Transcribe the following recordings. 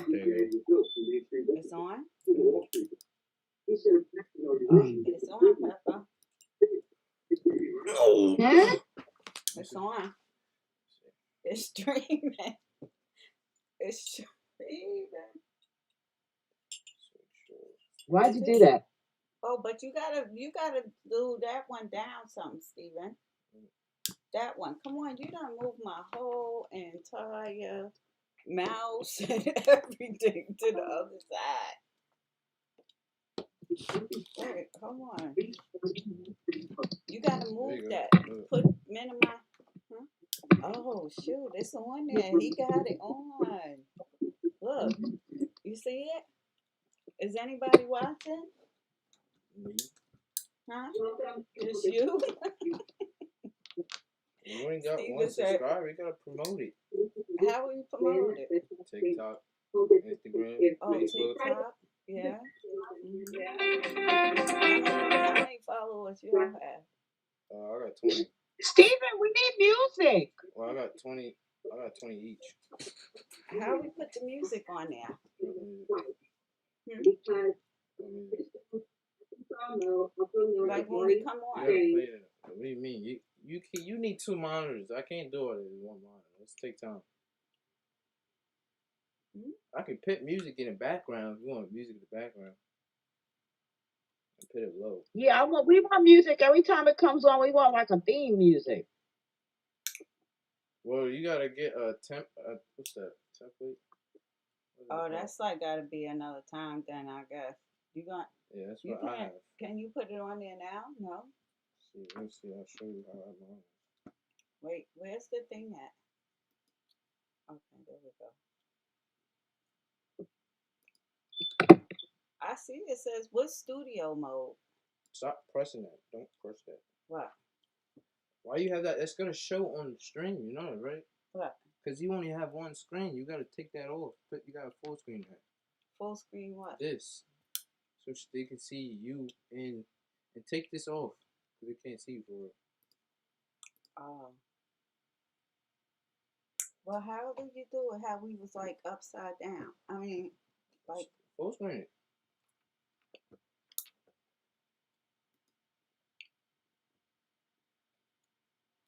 There you go. It's on? Mm. It's on, Pepper. No. Huh? It's on. It's streaming. It's streaming. Why'd Is you do it? that? Oh, but you gotta do that one down something, Steven. That one. Come on, you done moved my whole entire mouse and everything to the other side. Wait, come on. You gotta There move you that. go. Look. Put minimize. Huh? Oh shoot, it's on there. He got it on. Look, you see it? Is anybody watching? Me. Huh? Just you? You ain't got one Steven said, subscriber. You gotta promote it. how will you promote it? TikTok, Instagram, Oh, Facebook. TikTok? Yeah. How many followers you have? I got 20. Steven, we need music. Well, I got 20. I got 20 each. How we put the music on there? Hmm? Like when we come You on. gotta play it. What do you mean? You need two monitors. I can't do it in one monitor. Let's take time. Hmm? I can put music in the background if you want music in the background. And put it low. Yeah, we want music every time it comes on. We want like a theme music. Well, you gotta get a what's that template? Oh, that's like gotta be another time then, I guess. You got Yeah, that's you what I can't have. can you put it on there now? No? See, let me see. I'll show you how I'm on. Wait, where's the thing at? Okay, there we go. I see it says what studio mode? Stop pressing that. Don't press that. What? Why you have that? It's gonna show on the stream. You know it, right? What? Because you only have one screen. You gotta take that off. You got a full screen there. Full screen what? This, so they can see you and take this off because they can't see you for real. Oh. Well, how did you do it? How we was like upside down? I mean, like Full screen it.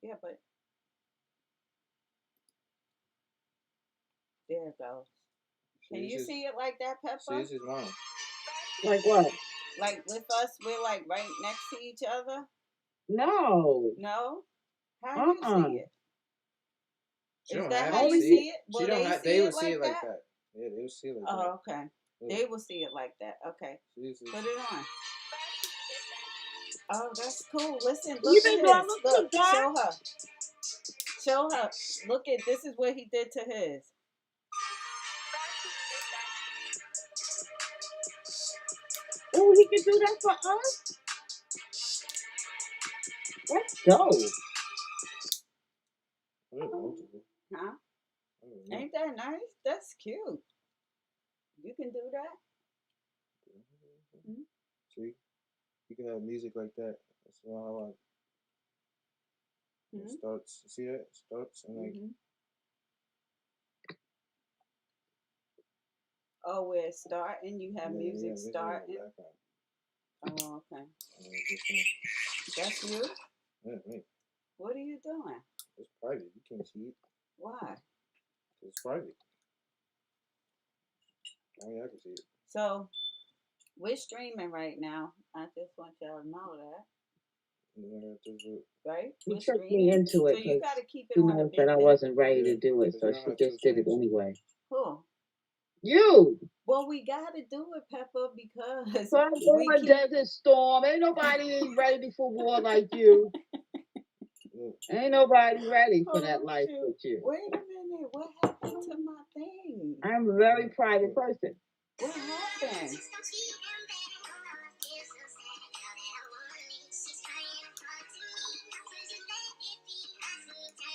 yeah, but there it goes. Can you see it like that, See, Pepper? this is mine. Like what? Like with us, we're like right next to each other. No. No, how you see it? She Is don't that have how to you see it. see it? She Will don't they have. see They it will see it like like that? that. Yeah, they will see it like that. Oh, okay. Look. They will see it like that. Okay. Put it on. Oh, that's cool. Listen, look Even at though I this. look Look, too dark. show her. Show her. Look at this is what he did to his. Oh, he can do that for us? Let's go. Huh? Ain't that nice? That's cute. You can do that. Mm-hmm. See, you can have music like that. That's how it starts. See that? It starts and like. Oh, where it's starting, you have music starting. Oh, okay. That's you? Yeah, me. What are you doing? It's private. You can't see it. Why? It's private. Only I can see it. So, we're streaming right now. I just want y'all to know that. Right? She We're tricked streaming. me into it So you because got to keep it she on a knows big that I thing. wasn't ready to do it, so she just did it anyway. Who? You. Well, we got to do it, Pepper, because So we a desert storm. Ain't nobody ready for war like you. Ain't nobody ready for that life with you. Wait a minute. What happened to my thing? I'm a very private person. What happened?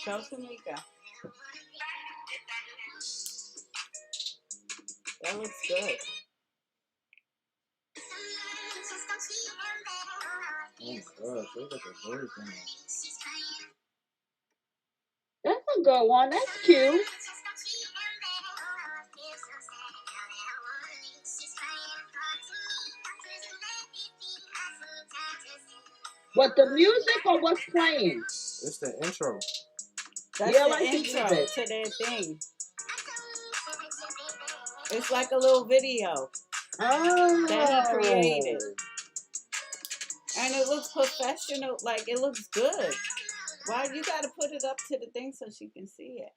Show Tamika. That looks good. Oh my gosh, look at the bird thing. That's a good one. That's cute. What, the music or what's playing? It's the intro. That's Yeah, I the like the intro music. to their thing. It's like a little video that he created. Oh. And it looks professional, like it looks good. Why you gotta put it up to the thing so she can see it?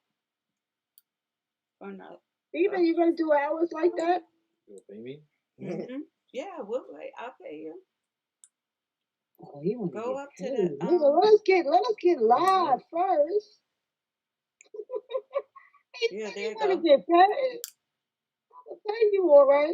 Or no? Steven, you gonna do hours like that? You pay me? Mm-hmm. Yeah, we'll wait. I'll pay you. Oh, he wanna Go get up to paid. the Nigga, let us get live first. He Yeah, said there he you wanna go. get paid. I'll pay you all right.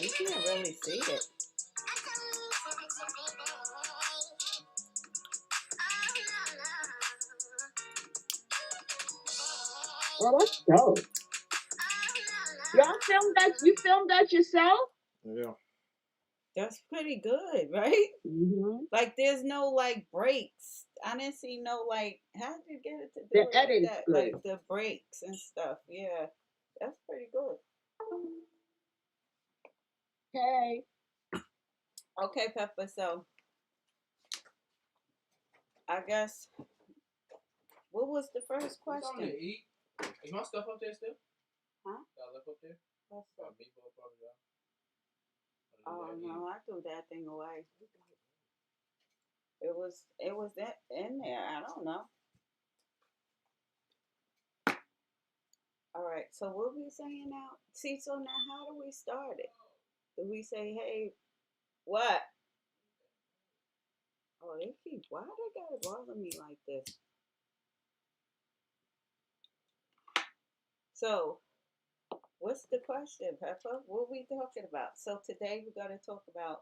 You can't really see it. Well, that's dope. Y'all filmed that? You filmed that yourself? Yeah. That's pretty good, right? Mm-hmm. Like there's no like breaks. I didn't see no like how did you get it to The do it like edit's that? good. Like the breaks and stuff. Yeah. That's pretty good. Hey. Okay, Pepper, so I guess what was the first What's on there? question? Eat. Is my stuff up there still? Huh? Got left up there? What's up? Meatball parmesan. Oh no, I threw that thing away. It was in there. I don't know. All right. So what we saying now? See, so now how do we start it? Do we say, hey, what? Oh, they keep. Why they gotta bother me like this? So, what's the question, Pepper? What we talking about? So today we're gonna talk about.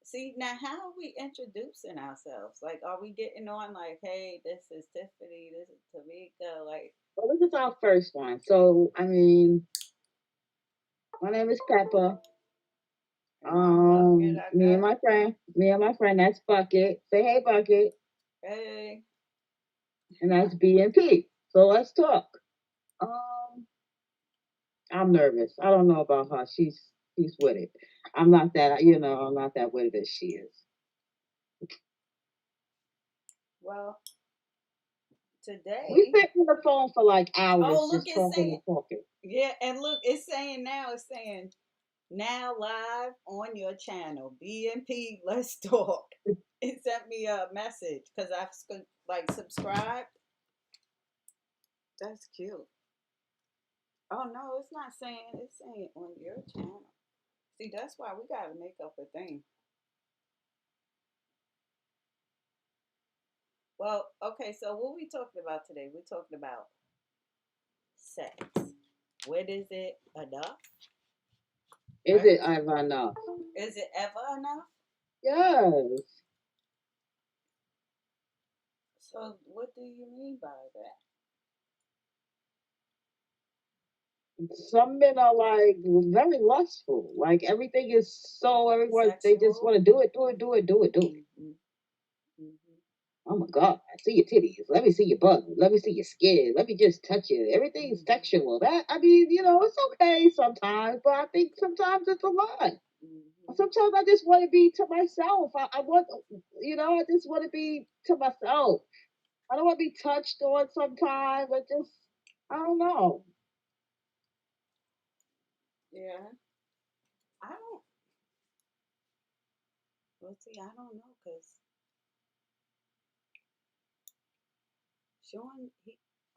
See now, how are we introducing ourselves? Like, are we getting on like, hey, this is Tiffany, this is Tamika, like, Well, this is our first one. So, I mean, my name is Pepper. and I'm Bucket, I guess. Me and my friend, that's Bucket. Say hey, Bucket. Hey, And that's BNP. So let's talk. Um, I'm nervous. I don't know about her. She's with it. I'm not that. I'm not that with it as she is. well, We today. sit on the phone for like Oh, hours, look, just it's talking saying, and talking. yeah, and look, it's saying now live on your channel, BNP. Let's talk. It sent me a message because I've like subscribed. That's cute. Oh no, it's not saying. It's saying on your channel. See, that's why we gotta make up a thing. Well, okay. So what we talking about today? We're talking about sex. When is it enough? Is Right? it ever enough? Is it ever enough? Yes. So what do you mean by that? Some men are like very lustful. Like everything is so everyone they just Sexual? want to do it, do it, do it, do it, do it. Mm-hmm. Mm-hmm. Oh my God, I see your titties. Let me see your butt. Let me see your skin. Let me just touch you. Everything's Mm-hmm. sexual. That I mean, it's okay sometimes, but I think sometimes it's a lot. Mm-hmm. Sometimes I just want to be to myself. I want, I just want to be to myself. I don't want to be touched on sometimes. I don't know. Yeah. I don't. Well, see, I don't know because Sean,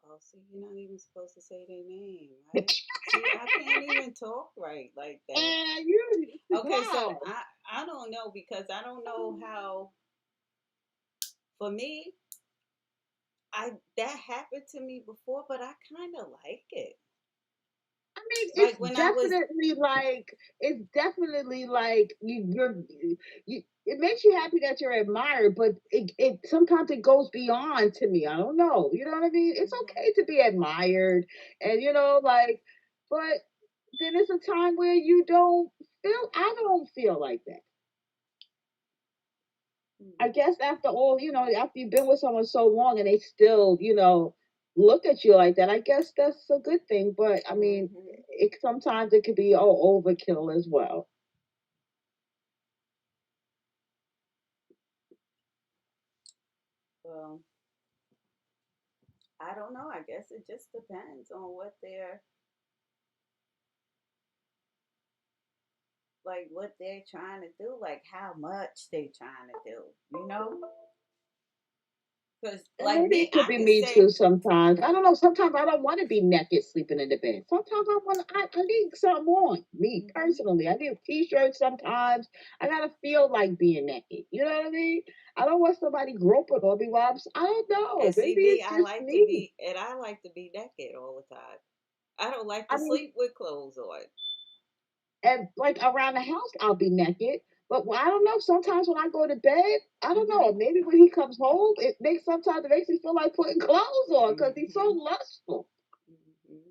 oh, see, you're not even supposed to say their name, right? See, I can't even talk right like that. And you, Okay, why? so I don't know because I don't know how. For me, I that happened to me before, but I kind of like it. I mean, Like when I was, it's definitely like you. It makes you happy that you're admired, but it sometimes it goes beyond to me. I don't know. You know what I mean? It's Mhm. okay to be admired, and but then it's a time where you don't. don't feel like that. I Mm-hmm. guess after all, after you've been with someone so long and they still, look at you like that, I guess that's a good thing. But I mean, Mm-hmm. sometimes it could be overkill as well. Well, I don't know. I guess it just depends on what they're like, what they're trying to do, like how much they're trying to do. You know, because And like maybe me, it could I be can me say. too sometimes. I don't know. Sometimes I don't want to be naked sleeping in the bed. Sometimes I need something on. Me Mm-hmm. personally. I need a t-shirt sometimes. I gotta feel like being naked. You know what I mean? I don't want somebody groping on me while I don't know. And see Maybe me, it's I just like to me. be, and I like to be naked all the time. I don't like I to mean, sleep with clothes on. and like around the house, I'll be naked. But I don't know. Sometimes when I go to bed, I don't Mm-hmm. know. Maybe when he comes home, it makes me feel like putting clothes on because he's so Mm-hmm. lustful. Mm-hmm.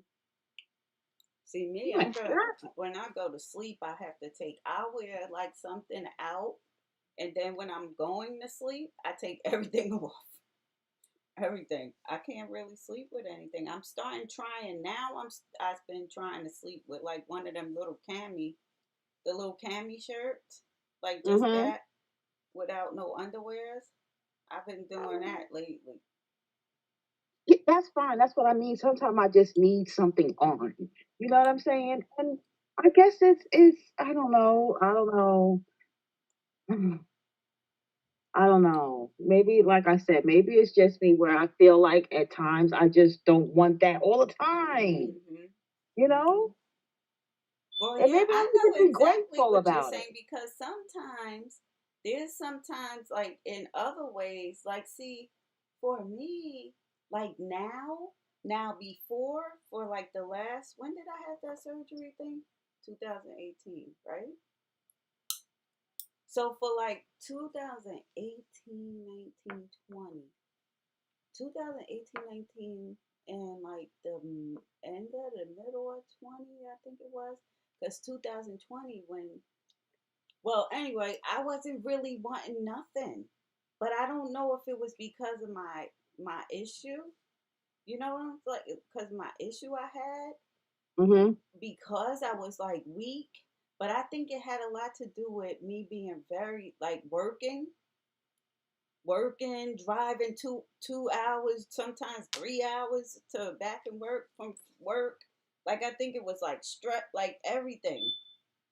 See me, You I ain't got stressed. when I go to sleep, I wear like something out, and then when I'm going to sleep, I take everything off. Everything. I can't really sleep with anything. I'm starting trying now. I've been trying to sleep with like one of them little the little cami shirts, like just Mm-hmm. that without no underwears. I've been doing that lately. Yeah, that's fine. That's what I mean. Sometimes I just need something on. You know what I'm saying? And I guess it's I don't know. I don't know. I don't know. Maybe like I said, maybe it's just me where I feel like at times I just don't want that all the time. Mhm. You Mhm. know? Well, And yeah, maybe I I need to know be exactly grateful what you're about it. saying because sometimes like in other ways, like see, for me, like now before for like the last when did I have that surgery thing? 2018, right? So for like 2018, 19, 20, 2018, 19, and like the end of the middle of 20, I think it was. Because 2020, well, anyway, I wasn't really wanting nothing. But I don't know if it was because of my issue. You know what I'm like? Because my issue I had, Hmm. because I was like weak. But I think it had a lot to do with me being very like working, driving 2 hours, sometimes 3 hours to back and work from work. Like I think it was like stress, like everything,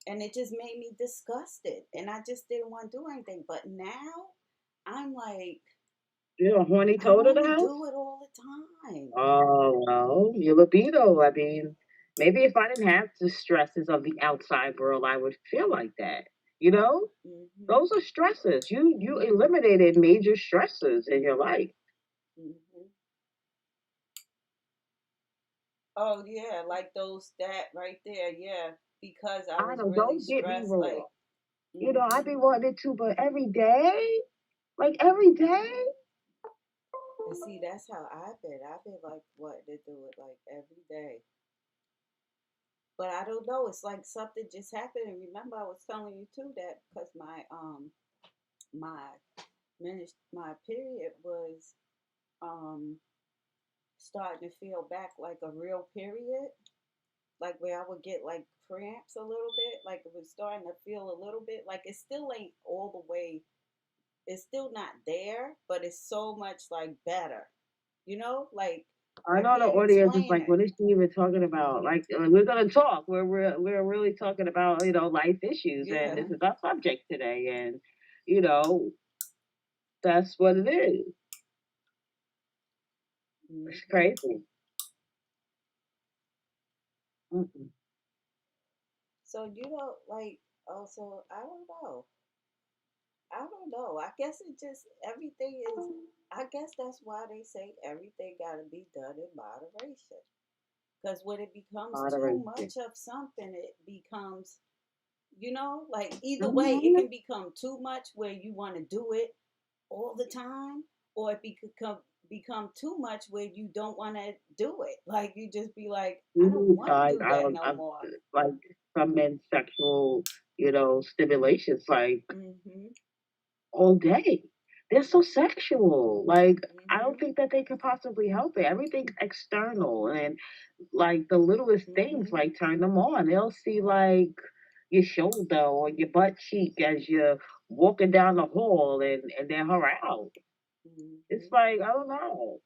and it just made me disgusted, and I just didn't want to do anything. But now I'm like, You're a horny I toad of want the to house? do it all the time. Oh, well, your libido. I mean, maybe if I didn't have the stresses of the outside world, I would feel like that. You know? Mhm. Those are stresses. You eliminated major stresses in your life. Mhm. Oh yeah, like those that right there, yeah. Because I I was don't really get me stressed, wrong. like. I Mhm. be wanting it too, but every day, like every day. And see, that's how I've been. I've been like wanting to do it like every day. But I don't know. It's like something just happened. And remember, I was telling you too that because my my period was um starting to feel back like a real period, like where I would get like cramps a little bit, like it was starting to feel a little bit like it still ain't all the way. It's still not there, but it's so much like better. Like I I know the can't audience is explain like, it. what is she even talking about? Like, we're gonna talk. We're really talking about life issues, and Yeah. this is our subject today, and you know that's what it is. It's Hmm. crazy. Mm-mm. So like also I don't know. I don't know. I guess it just everything is. I guess that's why they say everything got to be done in moderation. Because when it becomes too Moderation. much of something, it becomes, like either way, it Mhm. can become too much where you want to do it all the time, or it become too much where you don't want to do it. Like you just be like, I don't Mhm. want to I do I that don't no I'm more. like some men's sexual, stimulations like Mhm. all day. They're so sexual. Like I don't Mhm. think that they could possibly help it. Everything's external and like the littlest things Mhm. like turn them on. They'll see like your shoulder or your butt cheek as you're walking down the hall and they're aroused. It's Mhm. like, I don't know.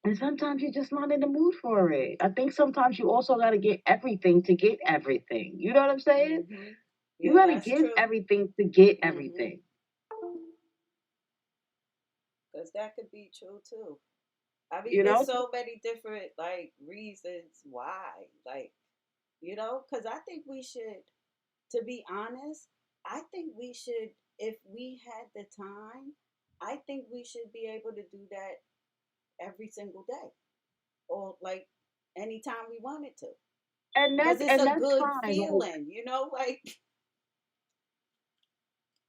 And sometimes you're just not in the mood for it. I think sometimes you also got to get everything to get everything. You know what I'm saying? Mhm. You Yeah, got to that's give true. everything to get Mhm. everything. Because that could be true too. I mean, You there's know? so many different like reasons why, like because I think we should, to be honest, I think we should, if we had the time, I think we should be able to do that every single day or like anytime we wanted to, because it's And a that's good fine. Like, feeling, like.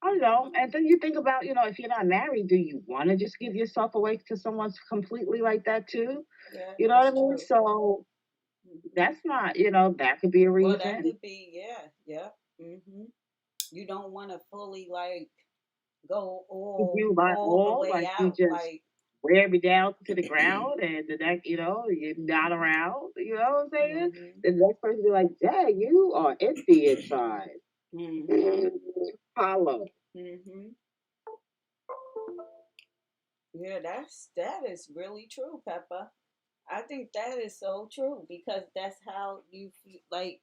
I don't know. And then you think about, if you're not married, do you want to just give yourself away to someone completely like that too? Yeah, You know what I that's mean? true. So Hmm. that's not, that could be a Well, that reason. could be, yeah, yeah. Hmm. You don't want to fully like go If all you like all the all, way like you out, just like. wear me down to the ground and the next, you're not around, you know what I'm saying? Hmm. The next person be like, Dad, you are empty inside. Hmm. Hollow. Hmm. Yeah, that is really true, Peppa. I think that is so true because that's how you feel, like,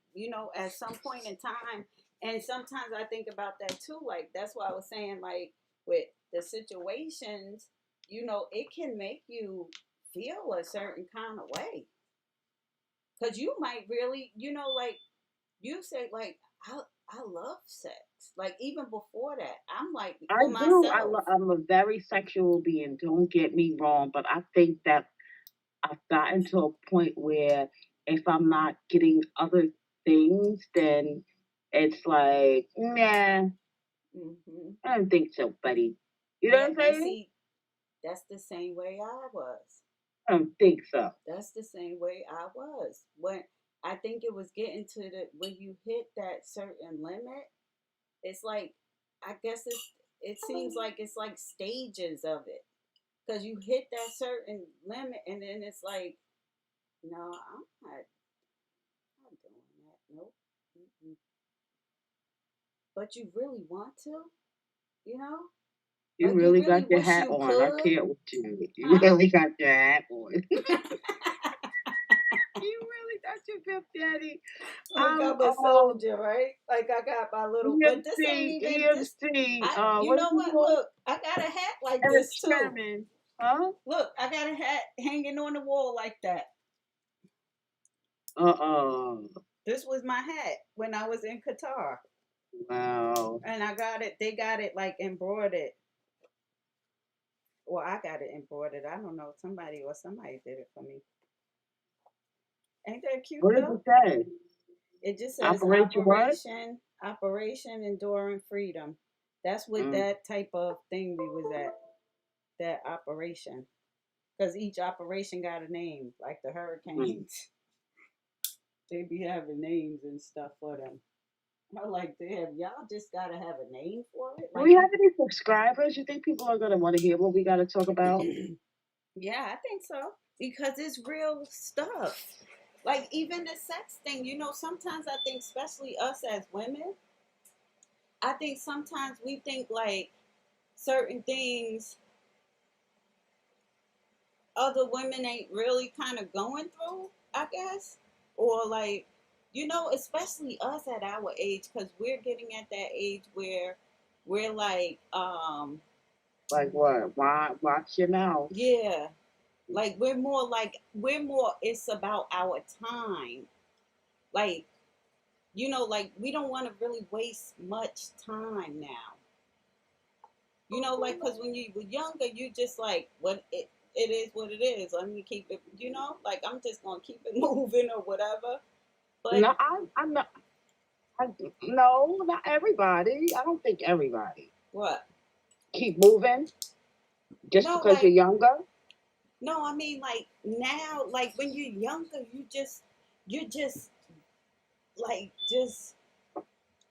at some point in time. And sometimes I think about that too. Like, that's why I was saying, like, with the situations, it can make you feel a certain kind of way. Because you might really, like, you say, like, I love sex. Like, even before that, I'm like, I for do. myself. I'm a very sexual being. Don't get me wrong, but I think that I've gotten to a point where if I'm not getting other things, then it's like, nah, Hmm. I don't think so, buddy. You know Yeah, what I'm and saying? see, that's the same way I was. I don't think so. That's the same way I was. When I think it was getting to the when you hit that certain limit, it's like, I guess it seems like it's like stages of it. Cause you hit that certain limit and then it's like, no, I'm not doing that. Nope. Mm-mm. But you really want to, you know? You Like, you really really got your wish hat you on. I could, can't with you. You huh? really got your hat on. You really got your Fifth Daddy. Like I'm a soldier, right? Like I got my little, but this ain't EMC, even this. EMC. You What is know it what? called? Look, I got a hat like Eric this too. Sherman. Huh? Look, I got a hat hanging on the wall like that. Uh-uh. This was my hat when I was in Qatar, Wow. and I got it. They got it like embroidered. Well, I got it embroidered. I don't know, somebody did it for me. Ain't that cute What does though? it say? It just says Operation what? Operation Enduring Freedom. That's what Mm. that type of thing we was at. That operation, because each operation got a name, like the Mm. hurricanes. They be having names and stuff for them. I like to have y'all just gotta have a name for it. Do Like we you, have any subscribers? You think people are gonna want to hear what we got to talk about? yeah, I think so because it's real stuff. Like even the sex thing, sometimes I think, especially us as women, I think sometimes we think like certain things other women ain't really kind of going through, I guess. Or like, especially us at our age, because we're getting at that age where we're like, Like what? Why? Watch your mouth. yeah, like we're more, it's about our time. Like, like we don't want to really waste much time now. Like, because when you were younger, you just like, it is what it is. Let me keep it, like I'm just gonna keep it moving or whatever. But No, I'm not. I, no, not everybody. I don't think everybody. what? Keep moving just No, because you're like, younger. no, I mean, like now, like when you're younger, you just like just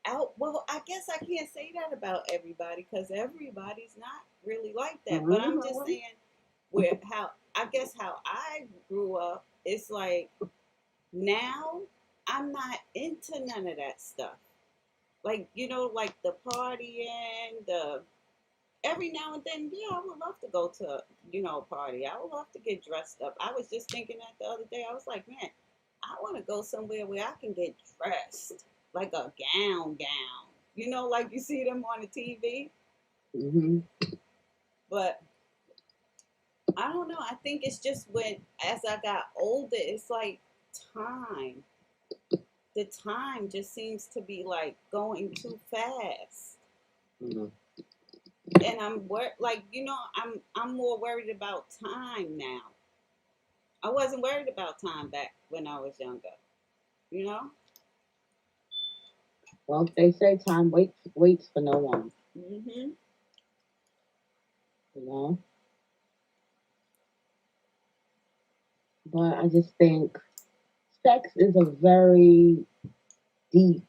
out. Well, I guess I can't say that about everybody because everybody's not really like that. But I'm just saying where how I guess how I grew up. It's like now I'm not into none of that stuff. Like like the partying, the every now and then, yeah, I would love to go to a party. I would love to get dressed up. I was just thinking that the other day. I was like, man, I want to go somewhere where I can get dressed like a gown. Like you see them on the TV. Hmm. But I don't know. I think it's just when as I got older, it's like time. The time just seems to be like going too fast. Hmm. And I'm more worried about time now. I wasn't worried about time back when I was younger, you know? Well, they say time waits for no one. Mhm. You know, but I just think sex is a very deep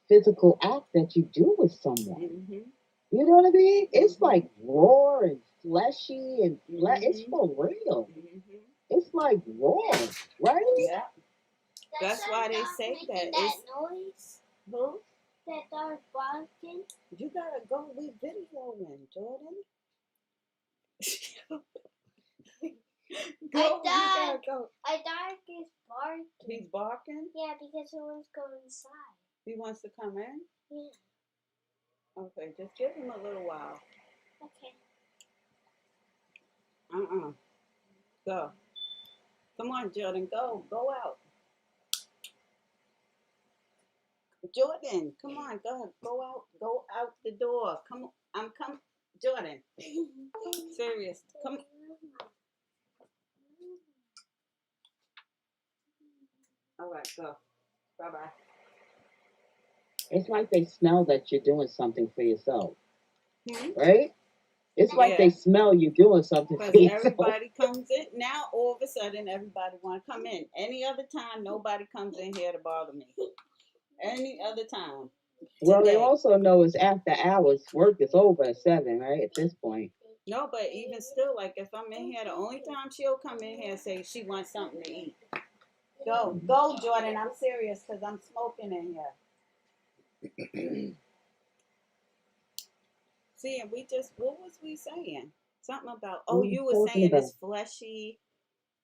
physical act that you do with someone. Mhm. You know what I mean? It's Mhm. like raw and fleshy and it's Mhm. for real. Mhm. It's like raw, right? Yeah. That's why they say that it's noise. who? That dog barking. You gotta go with videoing, Jordan. Go, you gotta go. A dog is barking. He's barking. Yeah, because he wants to go inside. He wants to come in. Yeah. Okay, just give him a little while. Okay. Go. Come on, Jordan. Go. Go out. Jordan, come on. Go ahead. Go out. Go out the door. Come. I'm come. Jordan. Serious. Come. All right. Go. Bye bye. It's like they smell that you're doing something for yourself, Hmm? right? It's like they Yeah. smell you doing something for Because yourself. everybody comes in now. All of a sudden, everybody want to come in. Any other time, nobody comes in here to bother me. Any other time. Well, they Today. also know it's after hours. Work is over at 7, right? At this point. No, but even still, like if I'm in here, the only time she'll come in here and say she wants something to eat. Go, go, Jordan. I'm serious because I'm smoking in here. See, and what was we saying? Something about, What oh, are you you were talking saying about? it's fleshy,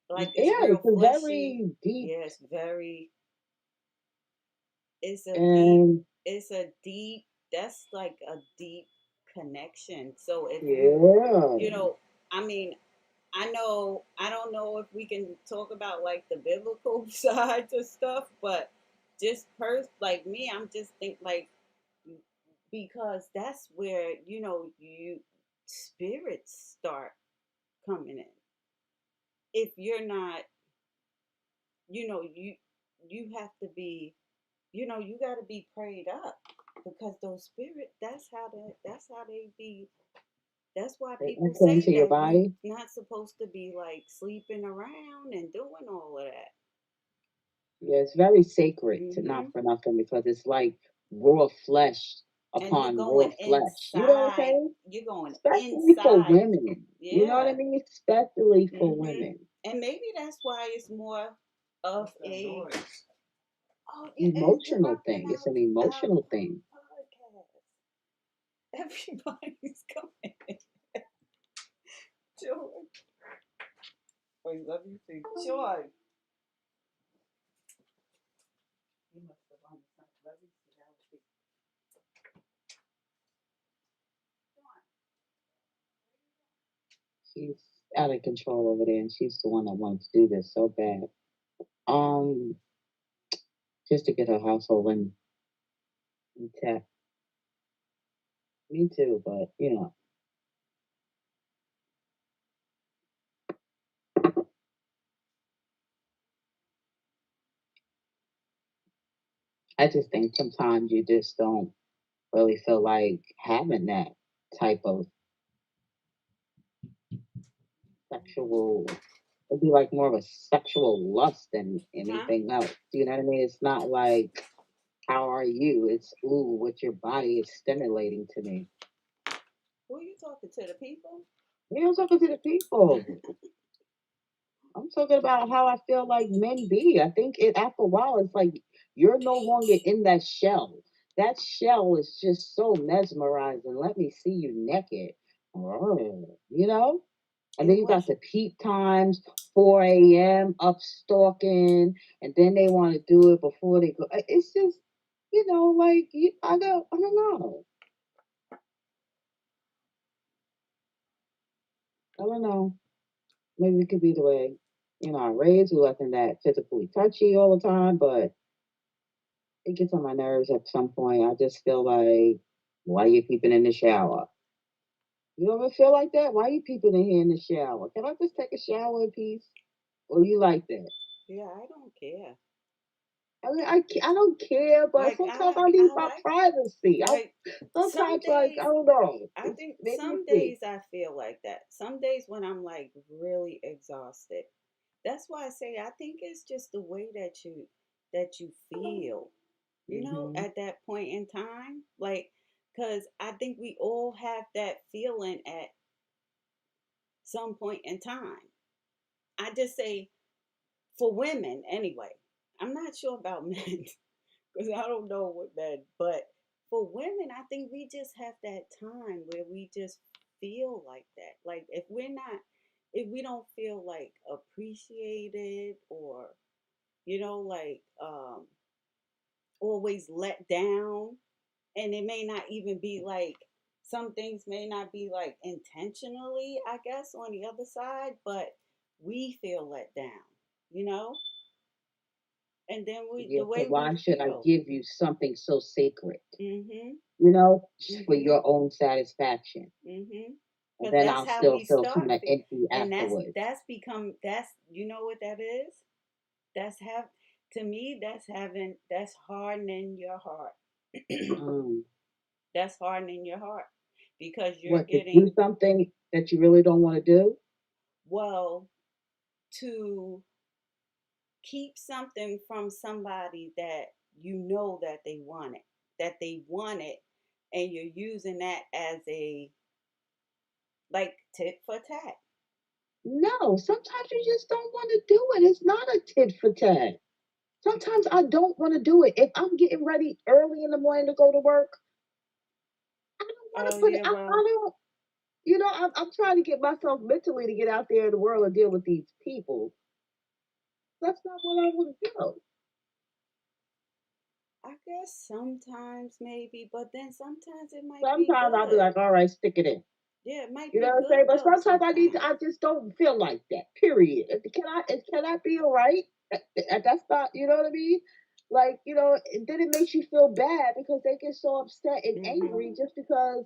like it's Yeah, real it's a fleshy. very deep Yeah, it's a deep, and it's a deep, that's like a deep connection. So if yeah. I mean, I don't know if we can talk about like the biblical sides of stuff, but just like me, I'm just think like because that's where you spirits start coming in. If you're not, you have to be, you got to be prayed up because those spirits. That's how they be. That's why They people enter say into your that you body. not supposed to be like sleeping around and doing all of that. Yeah, it's very sacred to not Hmm. for nothing because it's like raw flesh And you're upon raw going flesh. You know what I'm inside. saying? You're going Especially for inside. women. You know what I Yeah. mean? Especially for Hmm. women. And maybe that's why it's more of a oh yeah Emotional interrupting thing. It's an our emotional thing. podcast. Everybody's coming. Joy. Wait, let me see. Joy. You must have understood. Let me see how it She's out of control over there and she's the one that wants to do this so bad. Um, just to get her household intact. Me too, but I just think sometimes you just don't really feel like having that type of sexual. It'd be like more of a sexual lust than Huh? anything else. You know what I mean? It's not like how are you? It's ooh, what your body is stimulating to me. Who are you talking to? The people? You know, I'm talking to the people. I'm talking about how I feel like men be. I think it after a while it's like you're no longer in that shell. That shell is just so mesmerizing. Let me see you naked. Oh, you know? And then And you what? got the peak times, 4 a.m. up stalking, and then they want to do it before they go. It's just, like I don't know. I don't know. Maybe it could be the way, I raised. We wasn't that physically touchy all the time, but it gets on my nerves at some point. I just feel like, why you peeping in the shower? You ever feel like that? Why you peeping in here in the shower? Can I just take a shower in peace? Or you like that? Yeah, I don't care. I mean, I don't care, but Like sometimes I need I my like privacy. like some Sometimes, like, I days. don't know. I It's think maybe some it's me. days I feel like that. Some days when I'm like really exhausted. That's why I say I think it's just the way that you feel, Hmm. at that point in time. Like, cause I think we all have that feeling at some point in time. I just say for women anyway. I'm not sure about men because I don't know what men, but for women, I think we just have that time where we just feel like that. Like if we don't feel like appreciated or like always let down, and it may not even be like some things may not be like intentionally, I guess, on the other side, but we feel let down, you know, and then Yeah, the so way we why should I feel. give you something so sacred? Mhm. Just for Mhm. your own satisfaction. Mhm. And Because then that's I'll how still we feel start, kind of empty and afterwards. that's you know what that is. That's have To me that's hardening your heart. Mm. That's hardening your heart because you're What, to do getting something that you really don't want to do? well to keep something from somebody that you know that they want it, and you're using that as a like tit for tat. No, sometimes you just don't want to do it. It's not a tit for tat. Sometimes I don't want to do it. If I'm getting ready early in the morning to go to work, I don't want to Oh put it, yeah, I well, don't, I'm trying to get myself mentally to get out there in the world and deal with these people. That's not what I want to do. I guess sometimes maybe, but then sometimes it might be Sometimes I'll be good. like, all right, stick it in. Yeah, it might You know be what I'm good saying? But though sometimes sometimes. I just don't feel like that. Period. Can I be all right? That's not, you know what I mean? Like, then it makes you feel bad because they get so upset and Mhm. angry just because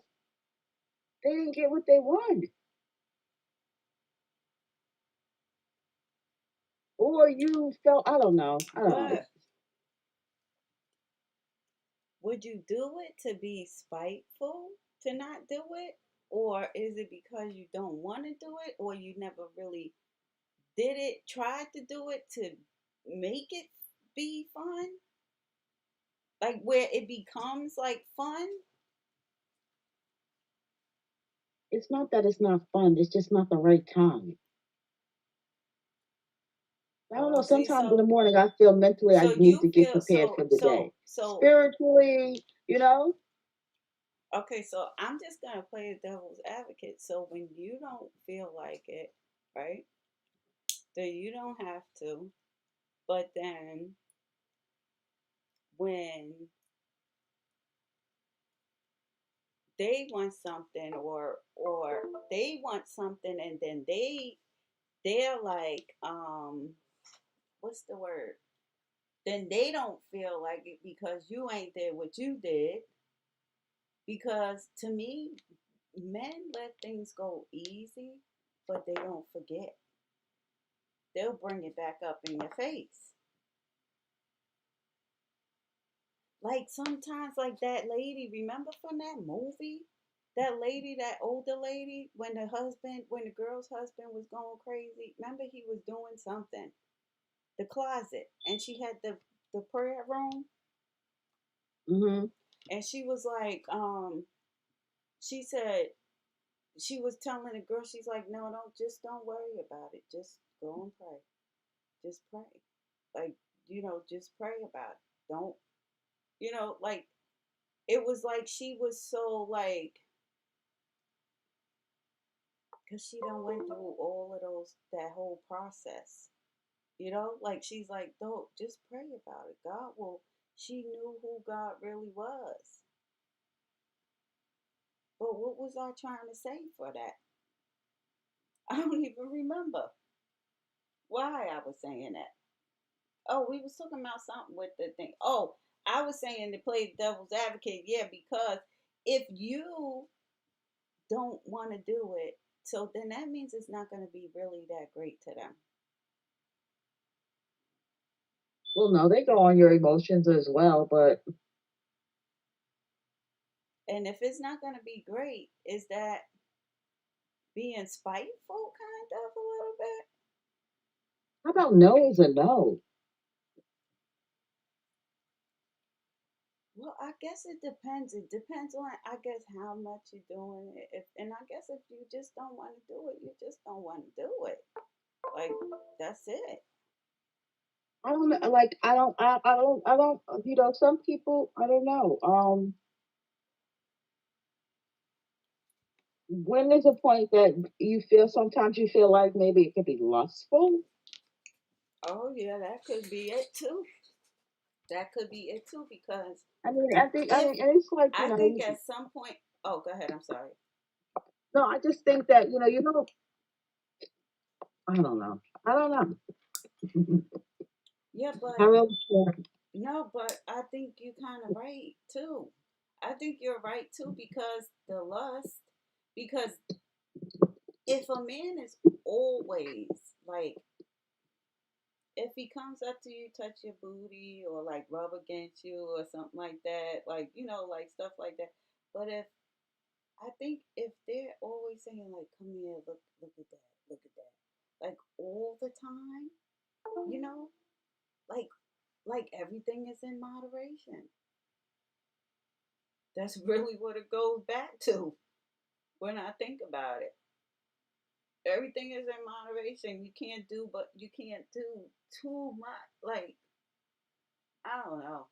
they didn't get what they wanted. Or you felt, I don't know. I don't know. But would you do it to be spiteful to not do it? Or is it because you don't want to do it, or you never really did it, tried to do it to make it be fun? Like where it becomes like fun? It's not that it's not fun. It's just not the right time. I don't know. Oh, see, Sometimes in the morning, I feel mentally I so need you to get feel prepared for the day. so Spiritually, okay, so I'm just gonna play the devil's advocate. So when you don't feel like it, right? Then you don't have to. But then when they want something, or they want something, and then they're like, what's the word? Then they don't feel like it because you ain't did what you did. Because to me, men let things go easy, but they don't forget. They'll bring it back up in your face. Like sometimes, like that lady, remember from that movie? That lady, that older lady, when the girl's husband was going crazy, remember he was doing something, the closet, and she had the prayer room, Mhm. and she was like, she said she was telling the girl, she's like, no, don't worry about it, just go and pray, just pray, like just pray about it, don't like it was like she was so like because she done went through all of that whole process. Like she's like, don't just pray about it. God will. She knew who God really was. But what was I trying to say for that? I don't even remember why I was saying that. Oh, we was talking about something with the thing. Oh, I was saying to play devil's advocate, yeah, because if you don't want to do it, so then that means it's not going to be really that great to them. Well, no, they go on your emotions as well, but And if it's not going to be great, is that being spiteful kind of a little bit? how about no is a no? Well, I guess it depends. It depends on, I guess, how much you're doing it. And I guess if you just don't want to do it, you just don't want to do it. Like, that's it. I don't know. Like I don't. Some people. I don't know. When there's a point that you feel, sometimes you feel like maybe it could be lustful. Oh, yeah, that could be it too. That could be it too, because I mean, I think. I if mean, and it's like I think at some point, oh, go ahead, I'm sorry. no. I just think that I don't know. I don't know. Yeah, I but really can't. no, but I think you kind of right too. I think you're right too because the lust, because if a man is always like, if he comes up to you, touch your booty, or like rub against you, or something like that, like, like stuff like that. But I think if they're always saying, like, come here, look at that, look at that, like all the time, you know, like, everything is in moderation. That's really what it goes back to when I think about it. Everything is in moderation. You can't do too much. Like, I don't know.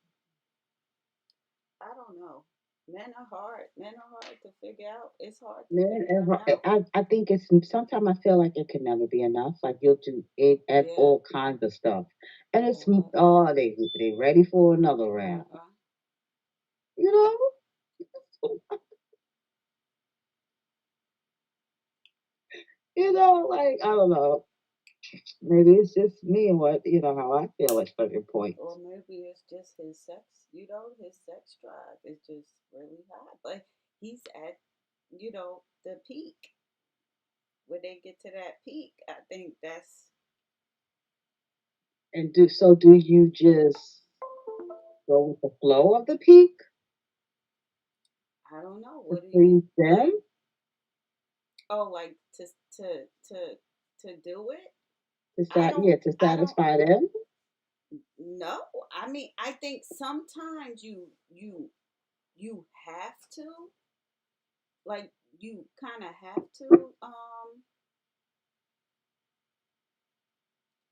I don't know. Men are hard. Men are hard to figure out. It's hard to Man, figure them out. I think it's sometimes I feel like it can never be enough. Like you'll do it at Yeah. all kinds of stuff, and it's Uh-huh. they ready for another round. Uh-huh. You like I don't know. Maybe it's just me and what how I feel at certain Or points. maybe it's just his sex, his sex drive is just really high. But he's at, the peak. When they get to that peak, I think that's, And do you just go with the flow of the peak I don't know. to What do you please them, like? Oh, like to to to do it? I don't. to I don't satisfy them? know. I mean, I think sometimes you have to, like, you kind of have to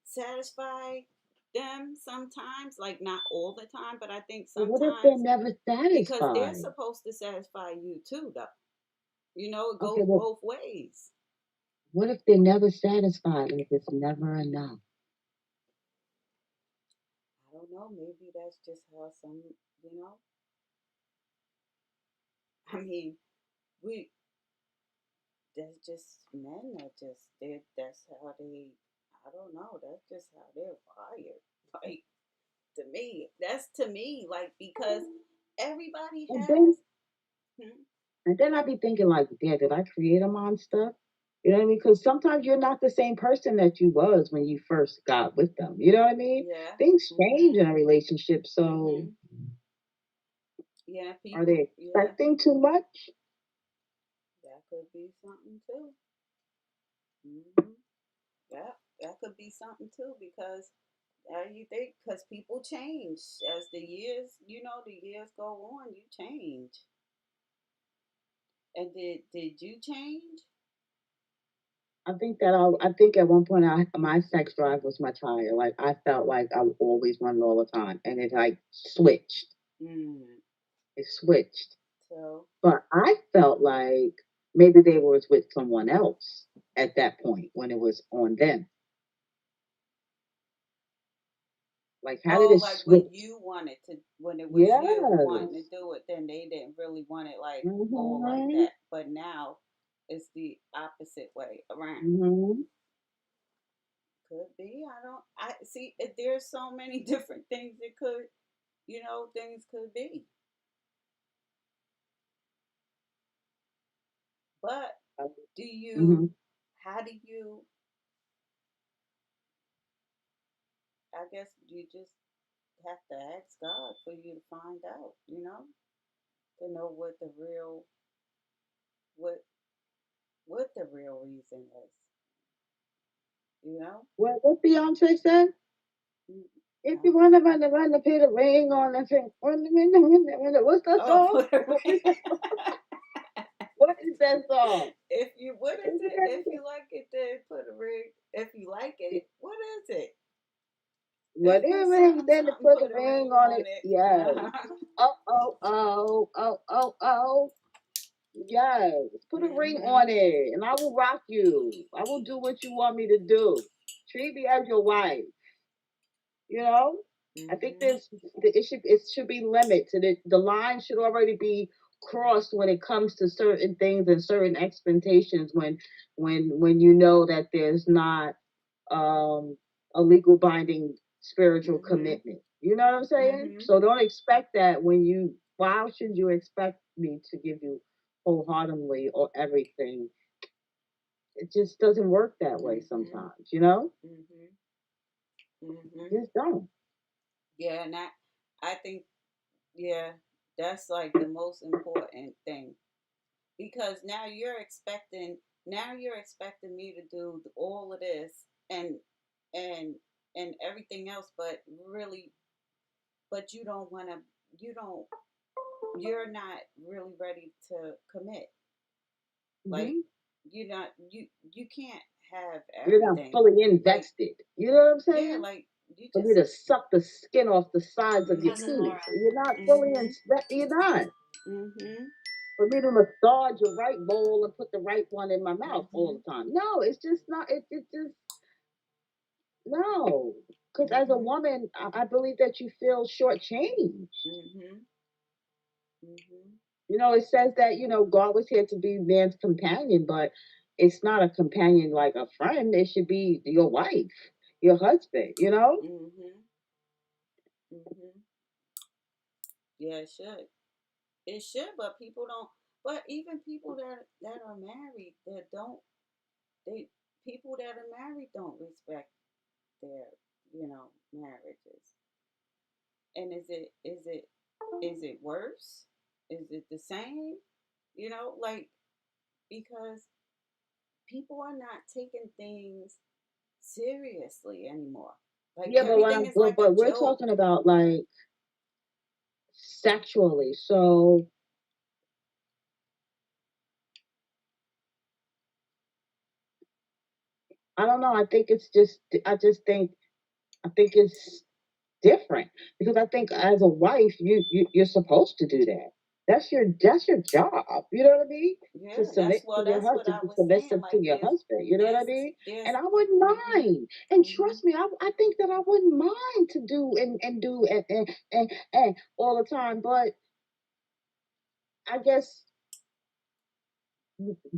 satisfy them sometimes, like not all the time, but I think But what if they're sometimes, never because they're satisfied? supposed to satisfy you too, though. It Okay, goes well, both ways. what if they're never satisfied? Like it's never enough. I don't know. Maybe that's just how some, you know. I mean, we that's just men are just they that's how they. I don't know. That's just how they're wired. Like, to me, like, because everybody And then has. Hmm, I'd be thinking like, yeah, did I create a monster? You know what I mean? Because sometimes you're not the same person that you was when you first got with them. You know what I mean? yeah. Things change Mhm. in a relationship. So Mhm. Yeah. are People. they Yeah. expecting too much? could be something too. Hmm. Yeah, that could be something too because you think because people change as the years, the years go on, you change. And did you change? I think at one point my sex drive was much higher. Like I felt like I always wanted all the time, and it like switched. Mm. It switched. So, But I felt like maybe they was with someone else at that point when it was on them. Like how did oh, it like when switch? you wanted to, when it was you wanting to Yes. do it, then they didn't really want it like all like Mhm. that. But now it's the opposite way around. Mhm. Could be. I don't. I see. There's so many different things it could. Things could be. But do you? Mhm. How do you? I guess you just have to ask God for you to find out. To know what what the real reason is. You know. What Beyonce said? Mm, If you no. wanna run to put a ring on the thing, what's that Oh, song? put a What is ring. what is that song? If you what Is is it? If it you like it, then put a ring. If you like it, what is it? If it's whatever ring, something, then to something, put a put a ring ring on on it. it. Yes. Oh oh oh oh oh oh. Yes. Put a ring Mhm. on it, and I will rock you. I will do what you want me to do. Treat me as your wife. You know. I think Mhm. it should be limits, and the line should already be crossed when it comes to certain things and certain expectations. When you know that there's not um, a legal binding spiritual Mhm. commitment. You know what I'm saying? Mhm. So don't expect that when you. Why should you expect me to give you wholeheartedly or everything? It just doesn't work that way Mhm. sometimes. You know, Mhm. Mhm. just don't. Yeah, and I think yeah, that's like the most important thing because now you're expecting me to do all of this and and and everything else, but really, but you don't, you're not really ready to commit. Like Hmm. you can't have You're not everything. fully Like invested. You know what I'm yeah, saying? like you For me just to suck the skin off the sides of your Cousin penis. Laura. You're not fully mhm invested. You're not. mhm For me to massage your right bowl and put the right one in my mouth all mhm the time. No, it's just not. It just no. Because as a mhm woman, I believe that you feel shortchanged. mhm mhm It says that God was here to be man's companion, but it's not a companion like a friend. It should be your wife, your husband. mhm mhm. Yeah, it should. It should, but people don't. But even people that are married that don't, they people that are married don't respect their marriages. And is it worse? Is it the same? Like because people are not taking things seriously anymore. Like Yeah, but everything is like a we're joke. talking about like sexually. So I don't know. I just think it's different because I think as a wife, you're supposed to do that. That's your job. You know what I mean? To Yeah, submit to your that's husband, what to I be was saying. submissive to Like your husband. You know what I mean? there's And I wouldn't mhm mind. And mhm trust me, I think that I wouldn't mind to do and do and all the time. But I guess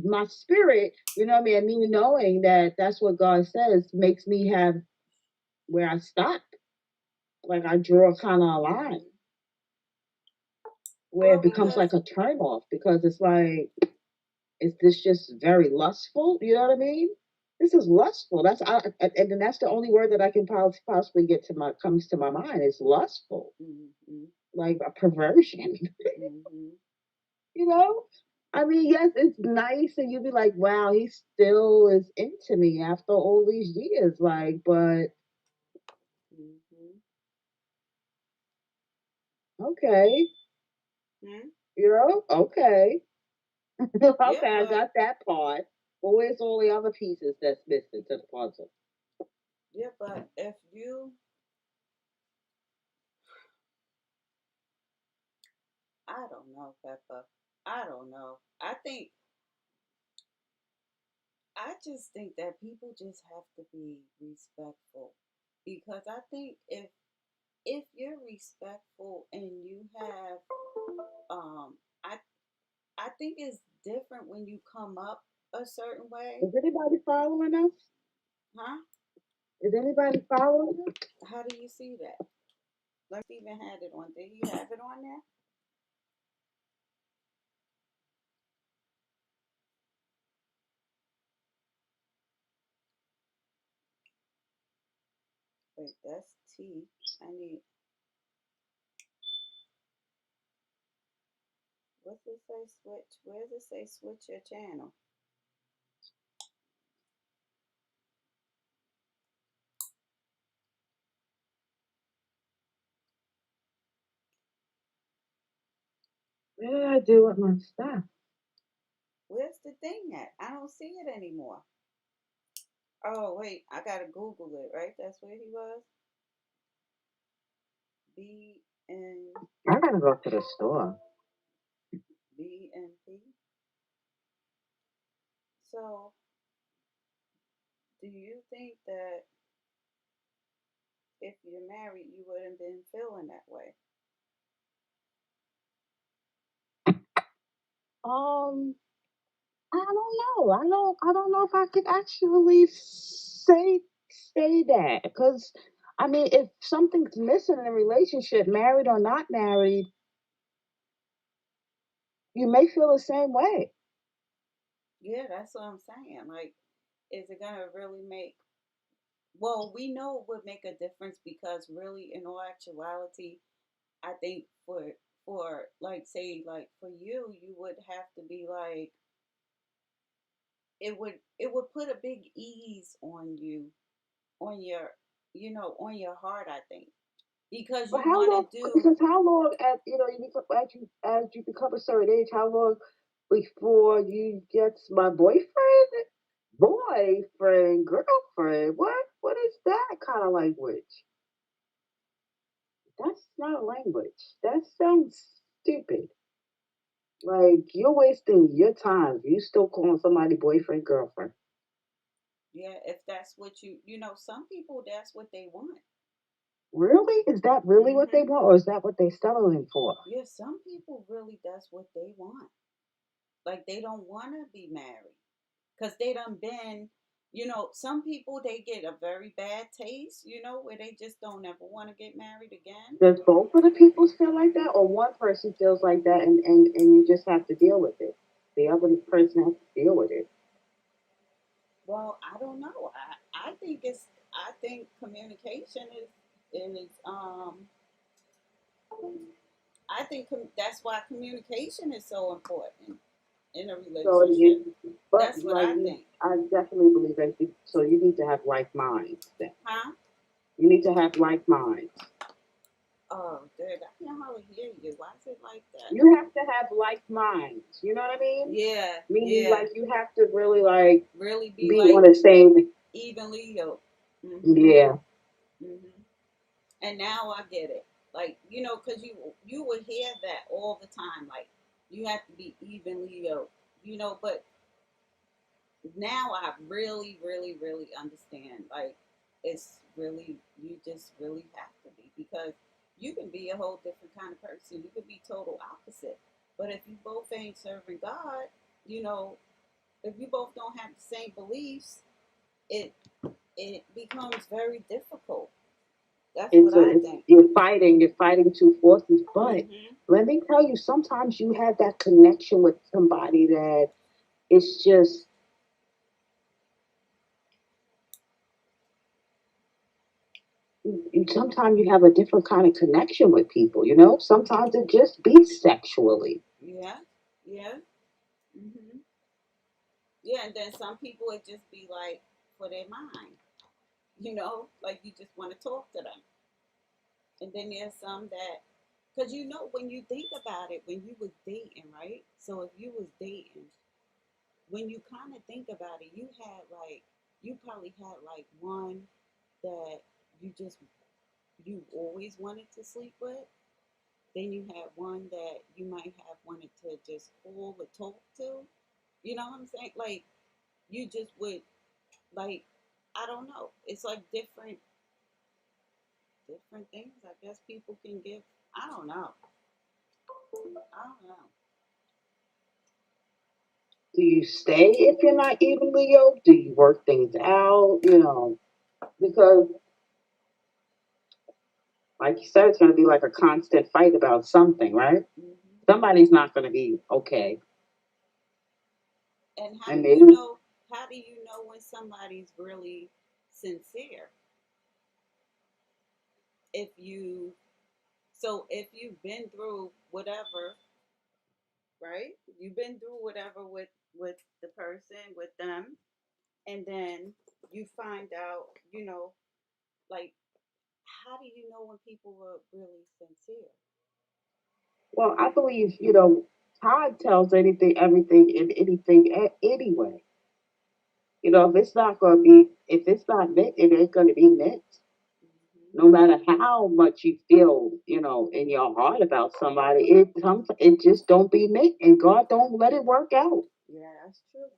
my spirit, you know what I mean, and me knowing that that's what God says makes me have where I stop. Like I draw kind of a line mhm. where Well, it becomes because like a turn off because it's like, is this just very lustful? You know what I mean? This is lustful. And then that's the only word that I can possibly get to my comes to my mind is lustful, mhm like a perversion. mhm You know? I mean, yes, it's nice, and you'd be like, wow, he still is into me after all these years. Like, but Mhm. okay, Hmm? okay. Yeah, Okay, I but got that part. But where's all the other pieces that's missing to the puzzle? if you, I don't know, Peppa. I don't know. I just think that people just have to be respectful because I think if you're respectful and you have I think it's different when you come up a certain way, Is anybody following us? huh? Is anybody following us? How do you see that? Like Steven had it on. Did he have it on there? Wait, that's T. I need. What's it say? Switch. Where does it say switch your channel? What did I do with my stuff? Where's the thing at? I don't see it anymore. Oh wait, I gotta Google it. Right, that's where he was. B N I gotta go to the store. B N P. So, do you think that if you're married, you wouldn't been feeling that way? Um, I don't know. I don't know if I could actually say that because I mean, if something's missing in a relationship, married or not married, you may feel the same way. Yeah, that's what I'm saying. Like, is it gonna really make? Well, we know it would make a difference because really, in all actuality, I think for like say like for you, you would have to be like it would put a big ease on you on your on your heart. I think because But you how want to long? do. Because how long as as you become a certain age, how long before you get my boyfriend, girlfriend? What is that kind of language? That's not a language. That sounds stupid. Like you're wasting your time. You still calling somebody boyfriend, girlfriend. Yeah, if that's what some people that's what they want. Really? Is that really what they Mhm. want, or is that what they settling for? Yeah, some people really that's what they want. Like they don't want to be married because they done been. Some people they get a very bad taste. Where they just don't ever want to get married again. Does both of the people feel like that, or one person feels like that, and you just have to deal with it? The other person has to deal with it. Well, I don't know. I think communication is. That's why communication is so important in a So relationship. but That's what like I think. I definitely believe that. So you need to have like minds. Then Huh? you need to have like minds. Oh, dude, I can hardly hear you. Why is it like that? You have to have like minds. You know what I mean? Yeah, Meaning yeah. like you have to really like Really be be on like the same. evenly yoked. Mhm. Yeah. Mhm. And now I get it. Like cause you would hear that all the time. Like you have to be evenly yoked. But now I really, really, really understand. Like it's really you just really have to be because you can be a whole different kind of person. You could be total opposite. But if you both ain't serving God, you know, if you both don't have the same beliefs, it it becomes very difficult. That's what I It's think. you're fighting two forces. But Mhm. let me tell you, sometimes you have that connection with somebody that it's just sometimes you have a different kind of connection with people, you know? Sometimes it just be sexually. Yeah. Yeah. Mhm. Yeah, and then some people it just be like for their mind, like you just want to talk to them. And then there's some that, because when you think about it, when you was dating, right? So if you was dating, when you kind of think about it, you probably had like one that you just, you always wanted to sleep with. Then you had one that you might have wanted to just call or talk to. You know what I'm saying? Like, you just would, like, I don't know. It's like different things I guess people can give. I don't know. I don't know. Do you stay if you're not evenly yoked? Do you work things out? Because like you said, it's going to be like a constant fight about something, right? Hmm. Somebody's not going to be okay. And how And do you maybe, know? How do you know when somebody's really sincere? If you if you've been through whatever, right? You've been through whatever with the person, with them, and then you find out, like, how do you know when people were really sincere? well, I believe, Todd tells anything, everything, and anything anyway. If it's not going to be, if it's not meant, it ain't going to be meant. Hmm. No matter how much you feel, in your heart about somebody, it just don't be meant, and God don't let it work out. Yeah, that's true.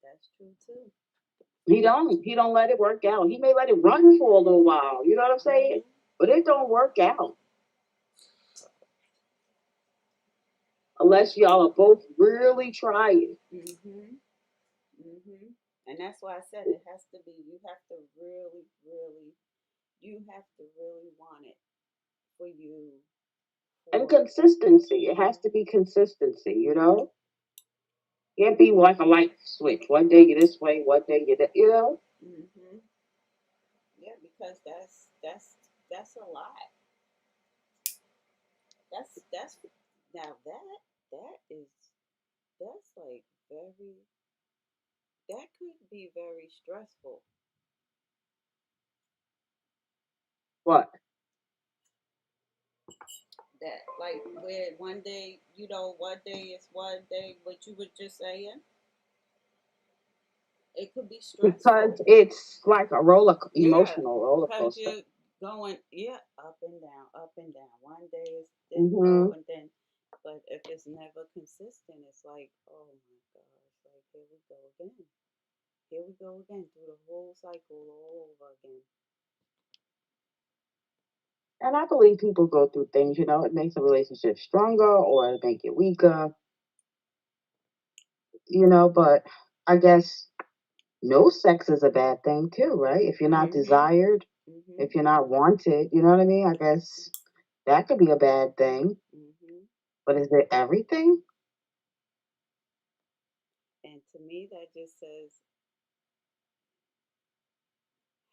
That's true too. He don't let it work out. He may let it run for a little while. You know what I'm saying? Hmm. But it don't work out unless y'all are both really trying. Hmm. Hmm. And that's why I said it has to be. You have to really, really. You have to really want it for you. And For. consistency. It has Hmm. to be consistency. Can't be like a light switch. One day you're this way, one day you're that. Hmm. Yeah, because that's a lot. That's now that is that's like very that could be very stressful. What? That like where one day one day is one day what you were just saying, it could be Because stressful. it's like a Yeah, emotional roller because coaster. you're going, yeah, up and down, up and down. One day is this Hmm. low, and then, but if it's never consistent, it's like, oh my gosh, like here we go again. Here we go again through the whole cycle all over again. And I believe people go through things, it makes a relationship stronger or it make it weaker, but I guess no sex is a bad thing too, right? If you're not Mhm. desired, Mhm. if you're not wanted, you know what I mean? I guess that could be a bad thing. Mhm. But is it everything? And to me, that just says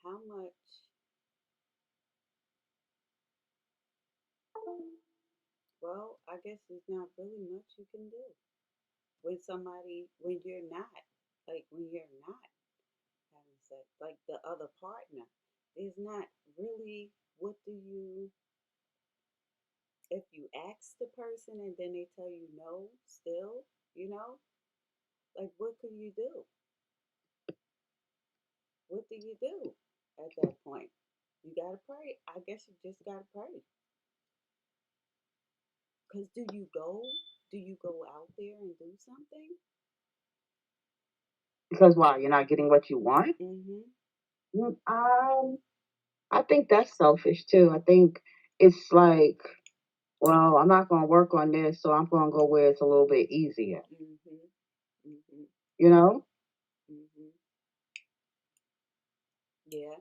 how much. Well, I guess there's not really much you can do with somebody when you're not, like when you're not having sex, like the other partner. There's not really, what do you, if you ask the person and then they tell you no still, like what can you do? What do you do at that point? You gotta pray. I guess you just gotta pray. Cause do you go out there and do something? Because why? You're not getting what you want? Mm-hmm. I think that's selfish too. I think it's like, well, I'm not going to work on this, so I'm going to go where it's a little bit easier, Mm-hmm. Mm-hmm. you know? Mm-hmm. Yeah,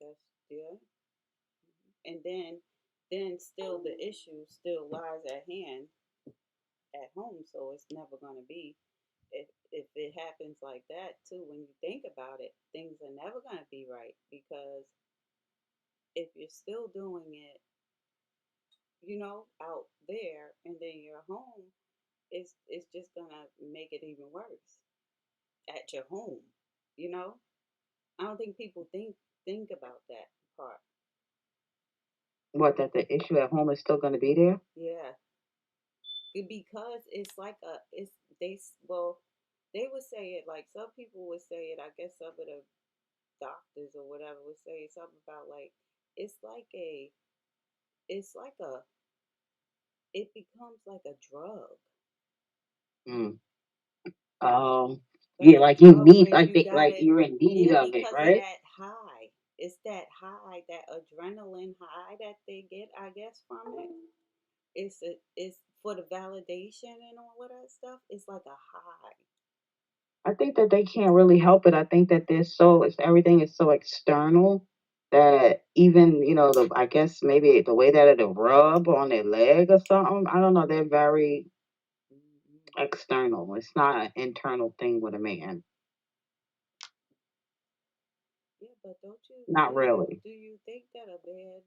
that's yeah. And then still the issue still lies at hand at home, so it's never gonna be, if it happens like that too, when you think about it, things are never gonna be right because if you're still doing it, out there and then you're home, it's just gonna make it even worse at your home. You know, I don't think people think about that part. What, that the issue at home is still going to be there? Yeah, because it's like a it's well they would say it like some people would say it. I guess some of the doctors or whatever would say something about like it's like a it's like a it becomes like a drug, Mm. Um, like yeah, a like you drug need, where I you think, like gotta you're in need yeah of it, because of right? that high. It's that high, that adrenaline high that they get, I guess, from it. It's for the validation and all of that stuff. It's like a high. I think that they can't really help it. I think that everything is so external that even, the, I guess maybe the way that it'll rub on their leg or something, I don't know, they're very Hmm. external. It's not an internal thing with a man. Yeah, but don't you Not really. do you think that a man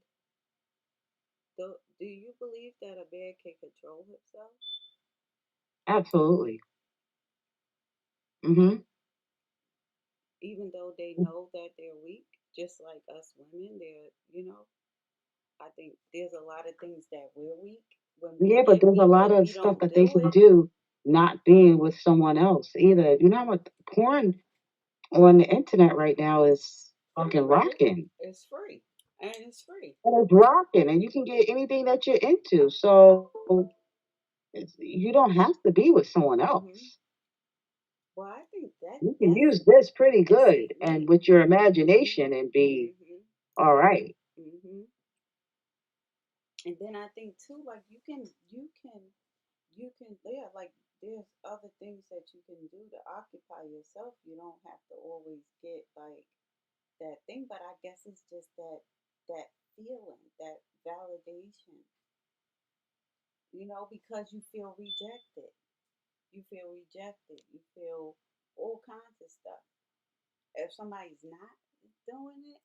do you believe that a man can control himself Absolutely. Mhm. even though they know that they're weak, just like us women? I think there's a lot of things that we're weak. When we Yeah, but get there's a weak, lot but of we stuff don't that they do can it. do not being with someone else either. You know what, porn on the internet right now is Free, fucking right? rocking. It's free, and it's free. And it's rocking, and you can get anything that you're into. So you don't have to be with someone Hmm. else. Well, I think You can that's use this pretty and see good and me. with your Mhm. imagination and be Mhm. all right. Mhm. And then I think too, like yeah, like there's other things that you can do to occupy yourself. You don't have to always get like that thing, but I guess it's just that feeling, that validation, because you feel rejected. You feel rejected. You feel all kinds of stuff. If somebody's not doing it,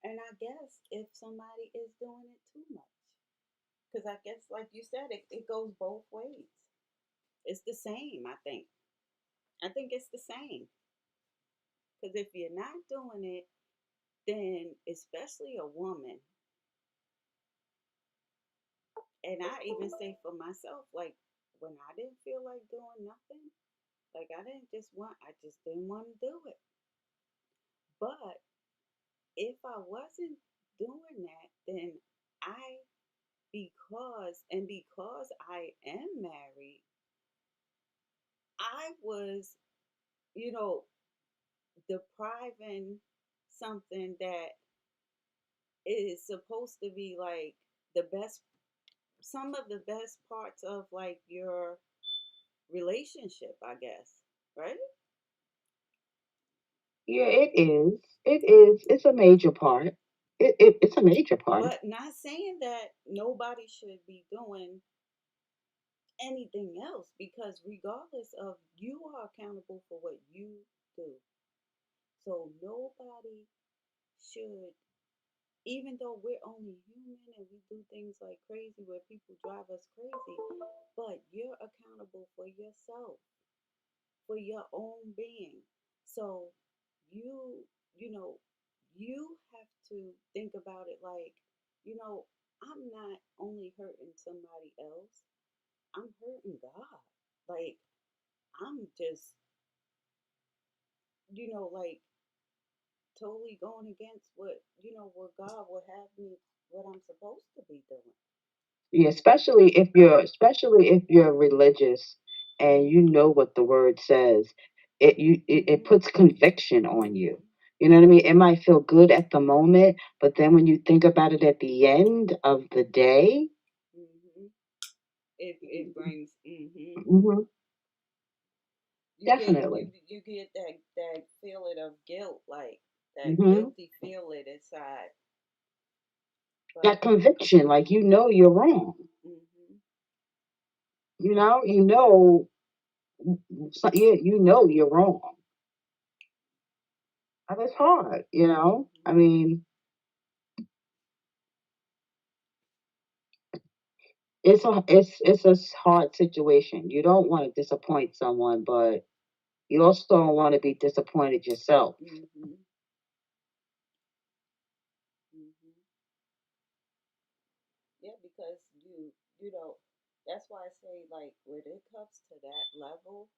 and I guess if somebody is doing it too much, because I guess, like you said, it goes both ways. It's the same, I think. I think it's the same. Because if you're not doing it, then especially a woman, and I even say for myself, like when I didn't feel like doing nothing, like I just didn't want to do it. But if I wasn't doing that, then I, because I am married, I was, you know, depriving something that is supposed to be like the best, some of the best parts of like your relationship, I guess, right? Yeah, it is. It is. It's a major part. It's a major part. But not saying that nobody should be doing anything else, because regardless of, you are accountable for what you do. So nobody should, even though we're only human and we do things like crazy where people drive us crazy, but you're accountable for yourself, for your own being. So you, you know, you have to think about it like, I'm not only hurting somebody else, I'm hurting God. Like, I'm just, like totally going against what God would have me, what I'm supposed to be doing. Yeah, especially if you're religious and you know what the word says, it Mhm. puts conviction on you. Mhm. You know what I mean? It might feel good at the moment, but then when you think about it at the end of the day, Mhm. It brings. Mhm. hmm You definitely. you get that feeling of guilt, like that hmm guilty feeling inside. But That conviction, like you're wrong. mhm. You know, you're wrong. And it's hard. I Mhm. mean, it's a hard situation. You don't want to disappoint someone, but you also don't want to be disappointed yourself. Mhm. Mhm. Yeah, because you know that's why I say like when it comes to that level,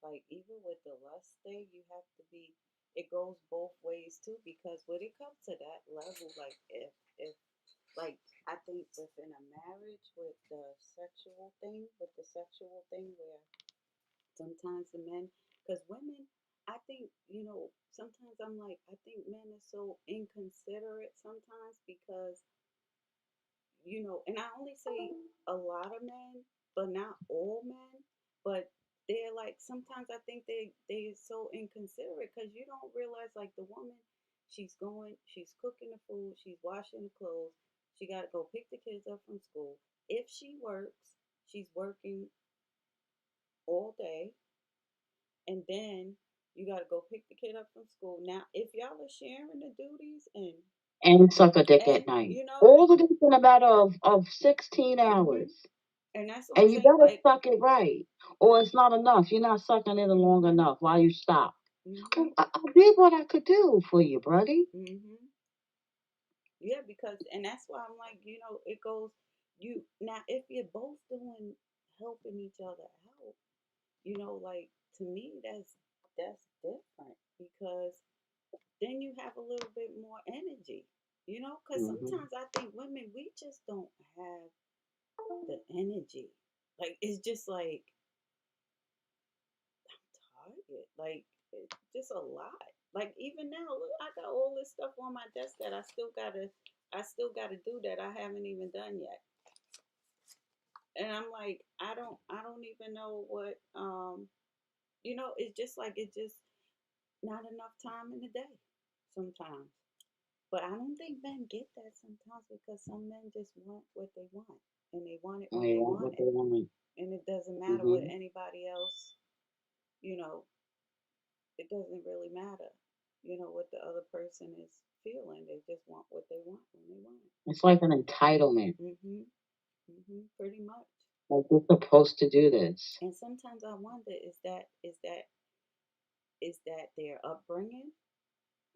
like even with the lust thing, you have to be. It goes both ways too, because when it comes to that level, like if like I think within a marriage with the sexual thing where sometimes the men, because women, I think, sometimes I'm like, I think men are so inconsiderate sometimes because, and I only say a lot of men, but not all men, but they're like, sometimes I think they're so inconsiderate because you don't realize, like, the woman, she's cooking the food, she's washing the clothes, she got to go pick the kids up from school. If she works, she's working all day, and then you got to go pick the kid up from school. Now, if y'all are sharing the duties And suck a dick and at night. you know, All of this in a matter of 16 hmm hours. and that's what I'm And you saying. better Like, suck it right. Or it's not enough. You're not sucking it long hmm enough while you stop. hmm I did what I could do for you, buddy. hmm yeah, because and that's why I'm like, it goes. You now if you're both doing helping each other out, like to me that's different because then you have a little bit more energy. Because Hmm. sometimes I think women we just don't have the energy. Like it's just like tired. Like it's just a lot. Like even now, look, I got all this stuff on my desk that I still gotta do that I haven't even done yet. And I'm like, I don't even know what it's just like it's just not enough time in the day sometimes. But I don't think men get that sometimes because some men just want what they want and they want it when They they want want what they it. want. And it doesn't matter what Hmm. anybody else, you know, it doesn't really matter, what the other person is feeling. They just want what they want when they want It's like an entitlement. it. Pretty much. Like you're supposed to do this. And sometimes I wonder is that their upbringing,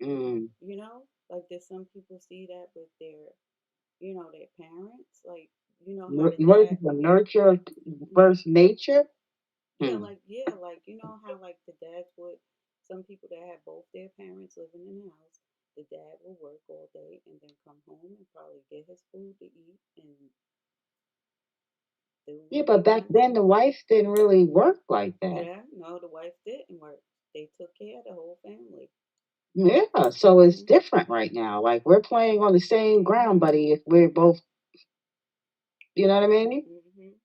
Mm. like there's some people see that with their parents, like how the What is dad. it, the nurture Mhm. versus nature? Yeah, Hmm. like how like the dads would. Some people that have both their parents living in the house, the dad will work all day and then come home and probably get his food to eat and do Yeah, what he but back want to then do. the wife didn't really work like that. Yeah, no, the wife didn't work. They took care of the whole family. Yeah, so it's Mhm. different right now. Like we're playing on the same ground, Mhm. buddy. If we're both, you know what I mean? Mhm.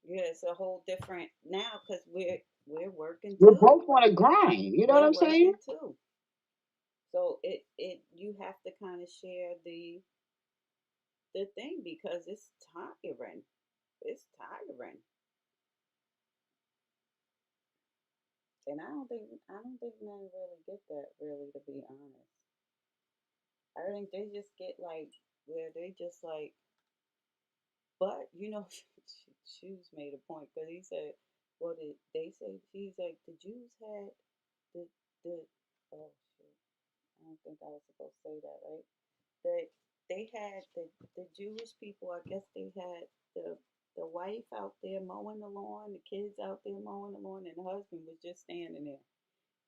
Yeah, it's a whole different now because we're working We're too. both on a grind. You know what We're I'm saying? working too. So it you have to kind of share the thing because it's tiring. It's tiring, and I don't think men really get that. Really, to be honest, I think they just get like where they just like. But Shoes made a point because he said, "Well, did they say?" He's like, "The Jews had the oh shit, I don't think I was supposed to say that, right? That they had the Jewish people. I guess they had the wife out there mowing the lawn, the kids out there mowing the lawn, and the husband was just standing there."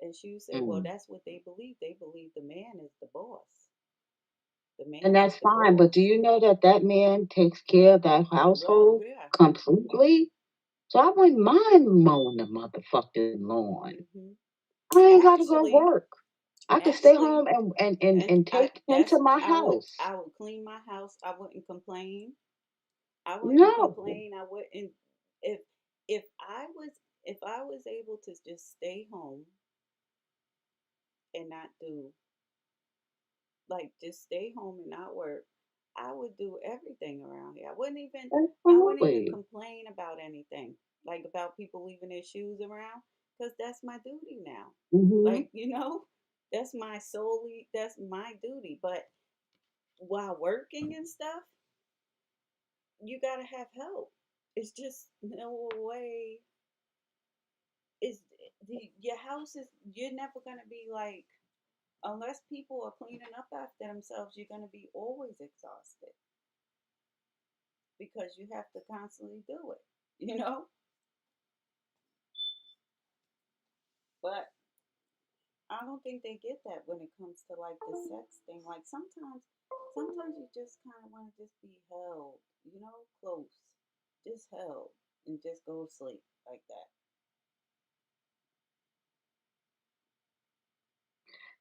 And she said, "Well, Mm. that's what they believe. They believe the man is the boss. The And man is that's the fine, but do boss." you know that that man takes care of that Oh household yeah. completely? So I wouldn't mind mowing the motherfucking lawn. hmm I ain't got to go Actually, work. I could stay actually, home and I take him to that's my I would house. I would clean my house. I wouldn't complain. I wouldn't No. complain. I wouldn't if if I was if I was able to just stay home and not do like just stay home and not work, I would do everything around here. I wouldn't even Absolutely. complain about anything. Like about people leaving their shoes around cuz that's my duty now. Hmm. Like, that's my duty. But while working and stuff, you gotta have help. It's just no way. Is your house is you're never gonna be like unless people are cleaning up after themselves. You're gonna be always exhausted because you have to constantly do it. You know, but I don't think they get that when it comes to like the sex thing. Like sometimes you just kind of want to just be held, you know, close, just held, and just go to sleep like that.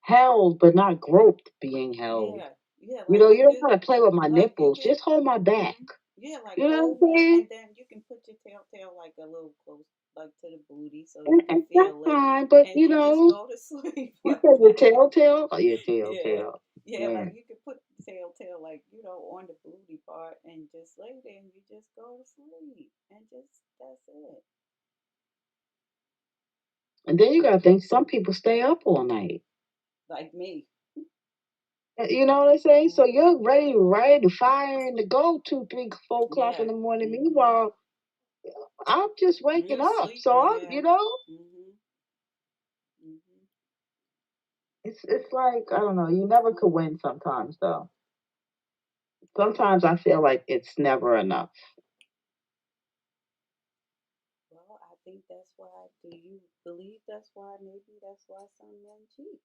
Held, but not groped being held. Yeah, yeah, You like know, you you don't just gotta play with my like you nipples. can, Just hold my back. yeah, like You know hold what I'm me, saying? and then you can put your tail like a little close, like to the booty, so you can And that's feel it, fine, but and you you just know, go to sleep you like said your that. tail? Oh, your Yeah, tail. yeah, Yeah. like you can put tail like on the booty part, and just lay there, and you just go to sleep, and just that's it. And then you gotta think some people stay up all night. Like me. You know what I'm saying? So Mhm. you're ready to fire and to go 2, 3, 4 o'clock in Yeah. the morning. Mhm. Meanwhile, I'm just waking You're up. So sleeping. I'm, Yeah. you know, Mhm. Mhm. it's like I don't know. You never could win sometimes though. Sometimes I feel like it's never enough. Well, I think that's why. Do you believe that's why? Maybe that's why some men cheat,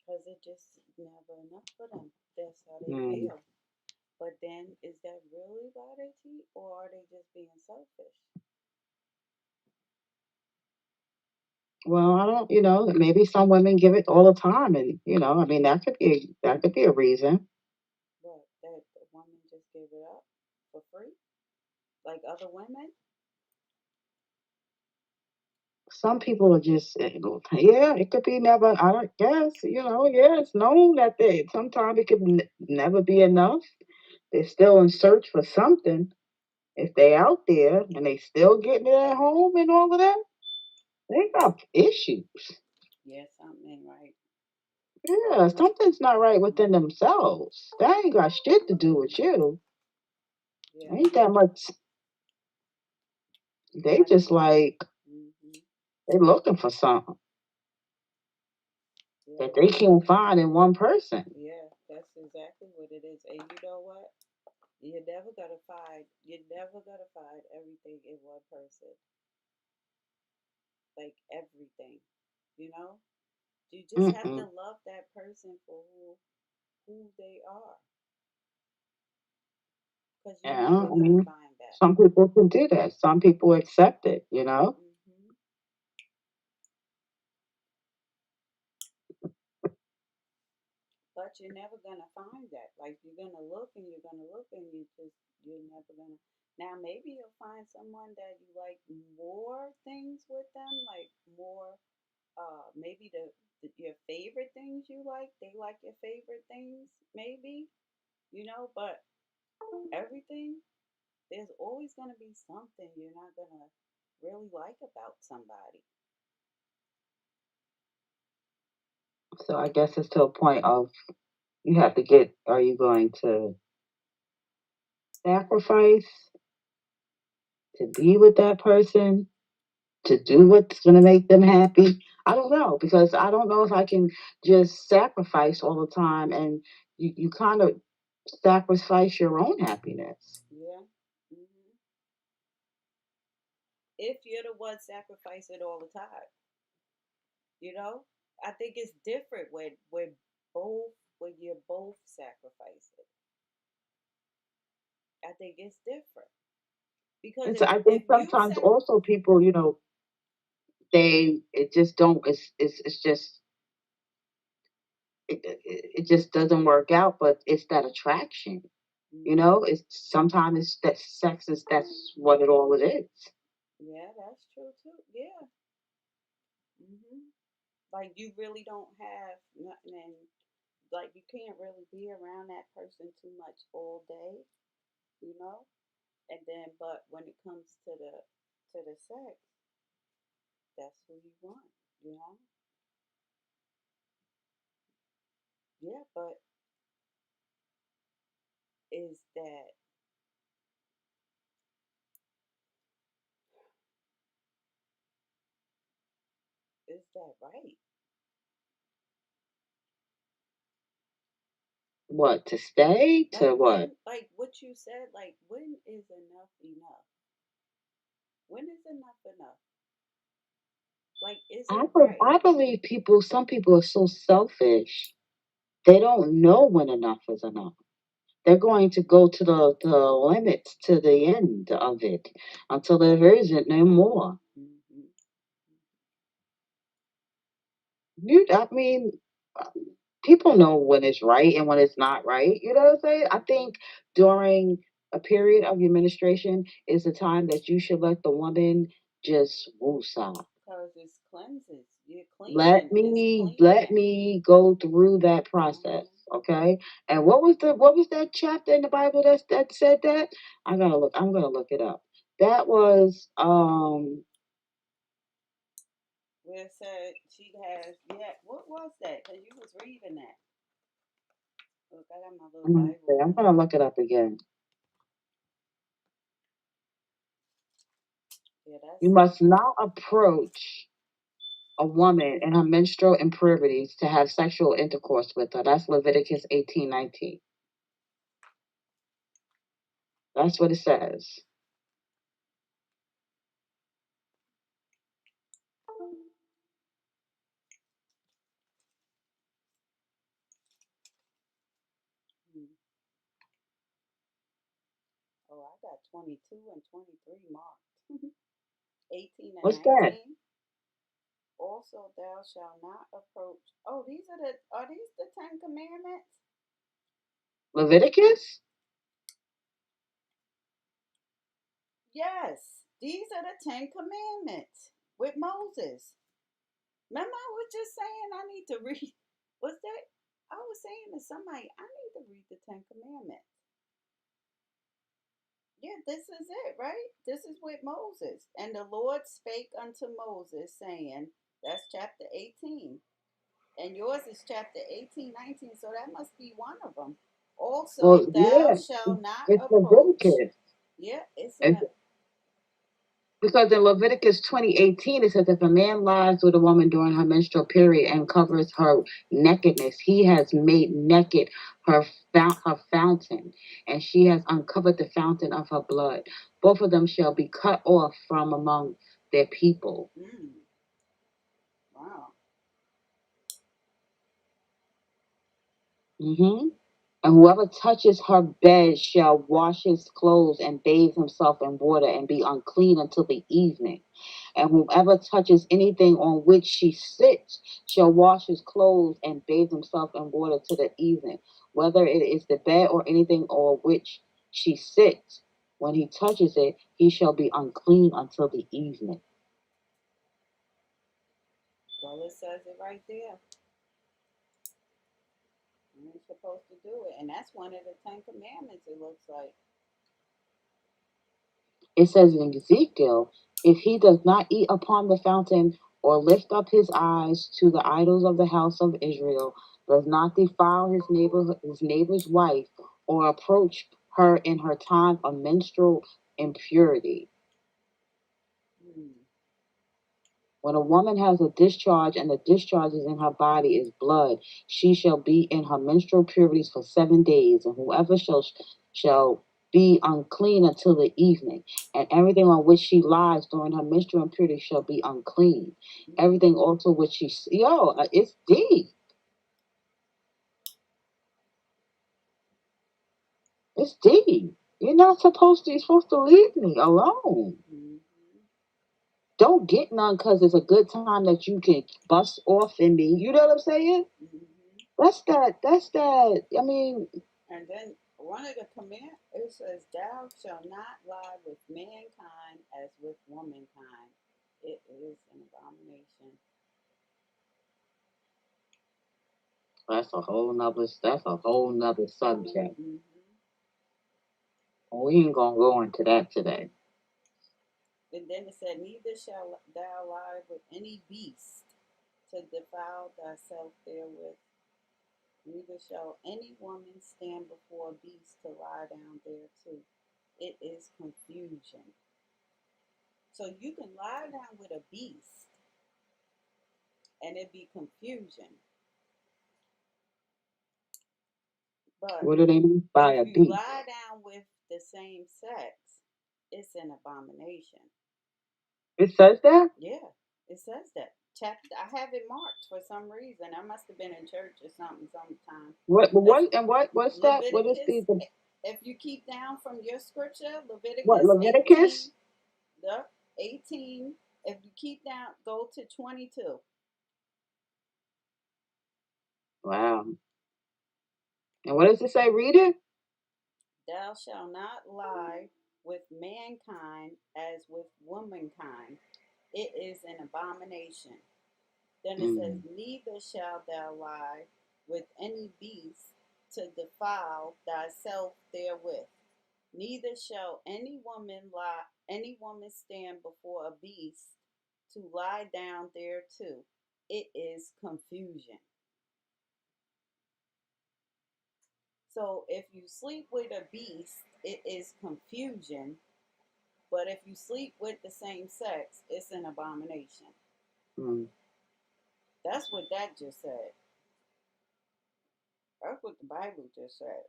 because it just never enough for them. That's how they Mm. feel. But then, is that really why they cheat, or are they just being selfish? Well, I don't, maybe some women give it all the time, and I mean that could be a reason. What that the woman just give it up for free, like other women? Some people are just, yeah, it could be never. I don't guess, yeah, it's known that they sometimes it could never be enough. They're still in search for something. If they out there and they still getting it at home and all of that, they got issues. Yeah, something ain't right. Yeah, something's not right within themselves. That ain't got shit to do with you. Yeah, Ain't that much. They like. just like Mhm. they looking for something Yeah, that they can't find in one person. yeah, that's exactly what it is. And you know what? You're never gonna find. You're never gonna find everything in one person. Like everything, you know. You just have to Mm-mm. love that person for who they are, because you're Yeah, never I gonna mean, find that. some people can do that. Some people accept it. Hmm. But you're never gonna find that. Like you're gonna look and you're gonna look and you're never gonna. Now maybe you'll find someone that you like more things with them, like more. Maybe your favorite things you like. They like your favorite things, maybe. But everything there's always gonna be something you're not gonna really like about somebody. So I guess it's to a point of you have to get. Are you going to sacrifice to be with that person to do what's going to make them happy? I don't know because I don't know if I can just sacrifice all the time and you kind of sacrifice your own happiness. Yeah. Hmm. If you're the one sacrifice it all the time, you know, I think it's different both when you're both sacrificing. I think it's different because It's if I if think you sometimes sac also people, they it just don't it's just it just doesn't work out, but it's that attraction. hmm It's sometimes it's that sex is that's what it is. yeah, that's true too. Yeah. Hmm. Like you really don't have nothing, and like you can't really be around that person too much all day, you know. And then, but when it comes to the sex, that's who you want, you know. Yeah, but is that is that right? What, to stay? To Like what? when, like what you said, like when is enough enough? When is enough enough? Like, is it right? I believe some people are so selfish. They don't know when enough is enough. They're going to go to the limits to the end of it until there isn't no more. Hmm. I mean, uh, people know when it's right and when it's not right. You know what I'm saying? I think during a period of your menstruation is the time that you should let the woman just woosah. Because it's cleanses. You're Let cleaning. It's me let cleaning. me go through that process, Hmm. okay? And what was that chapter in the Bible that said that? I'm gonna look it up. That was Where it said she has, yeah, what was that? Because you was reading that. Look, I got my little Bible I'm in. gonna look it up again. Yeah, You that's, must not approach a woman in her menstrual impurities to have sexual intercourse with her. That's Leviticus 18:19. That's what it says. hmm. Oh, I got 22 and 23 marked. 18 and What's that? 19. Also, thou shalt not approach. Oh, are these the 10 Commandments? Leviticus? Yes, these are the 10 Commandments with Moses. Remember, I was just saying I need to read. Was that? I was saying to somebody, I need to read the 10 Commandments. Yeah, this is it, right? This is with Moses. And the Lord spake unto Moses, saying, that's chapter 18. And yours is chapter 18, 19. So that must be one of them. Also, Well, thou yeah, shalt not it's approach. Leviticus. Yeah, it's in It's a. Because in Leviticus 20:18 it says if a man lies with a woman during her menstrual period and covers her nakedness, he has made naked her fountain, and she has uncovered the fountain of her blood. Both of them shall be cut off from among their people. Mm, wow. Hmm. And whoever touches her bed shall wash his clothes and bathe himself in water and be unclean until the evening. And whoever touches anything on which she sits shall wash his clothes and bathe himself in water to the evening, whether it is the bed or anything on which she sits. When he touches it, he shall be unclean until the evening. Well, it says it right there. You're supposed to do it. And that's one of the 10 Commandments, it looks like. It says in Ezekiel, if he does not eat upon the fountain or lift up his eyes to the idols of the house of Israel, does not defile his neighbor's wife, or approach her in her time of menstrual impurity. Mm. When a woman has a discharge and the discharge is in her body is blood, she shall be in her menstrual purities for 7 days, and whoever shall be unclean until the evening, and everything on which she lies during her menstrual impurity shall be unclean. Mm. Everything also which it's deep. It's deep. You're supposed to leave me alone. Mm-hmm. Don't get none because it's a good time that you can bust off in me. You know what I'm saying? Mm-hmm. That's that. I mean, And then one of the command it says, "Thou shalt not lie with mankind as with womankind. It is an abomination." that's a whole nother subject. Mm-hmm. We ain't gonna go into that today. And then it said, "Neither shall thou lie with any beast to defile thyself therewith. Neither shall any woman stand before a beast to lie down thereto. It is confusion." So you can lie down with a beast, and it be confusion. But What do they mean by if a you beast? lie down with the same sex, it's an abomination. It says that? Yeah, it says that. Chapter, I have it marked for some reason. I must have been in church or something sometime. That's What's that? What is Leviticus. the If you keep down from your scripture, what, Leviticus Leviticus? 18, the 18. If you keep down, go to 22. Wow. And what does it say? Read it? Thou shalt not lie with mankind as with womankind. It is an abomination. Then it says, Mm. neither shalt thou lie with any beast to defile thyself therewith. Neither shall any woman stand before a beast to lie down thereto. It is confusion. So if you sleep with a beast, it is confusion. But if you sleep with the same sex, it's an abomination. Mm. That's what that just said. That's what the Bible just said.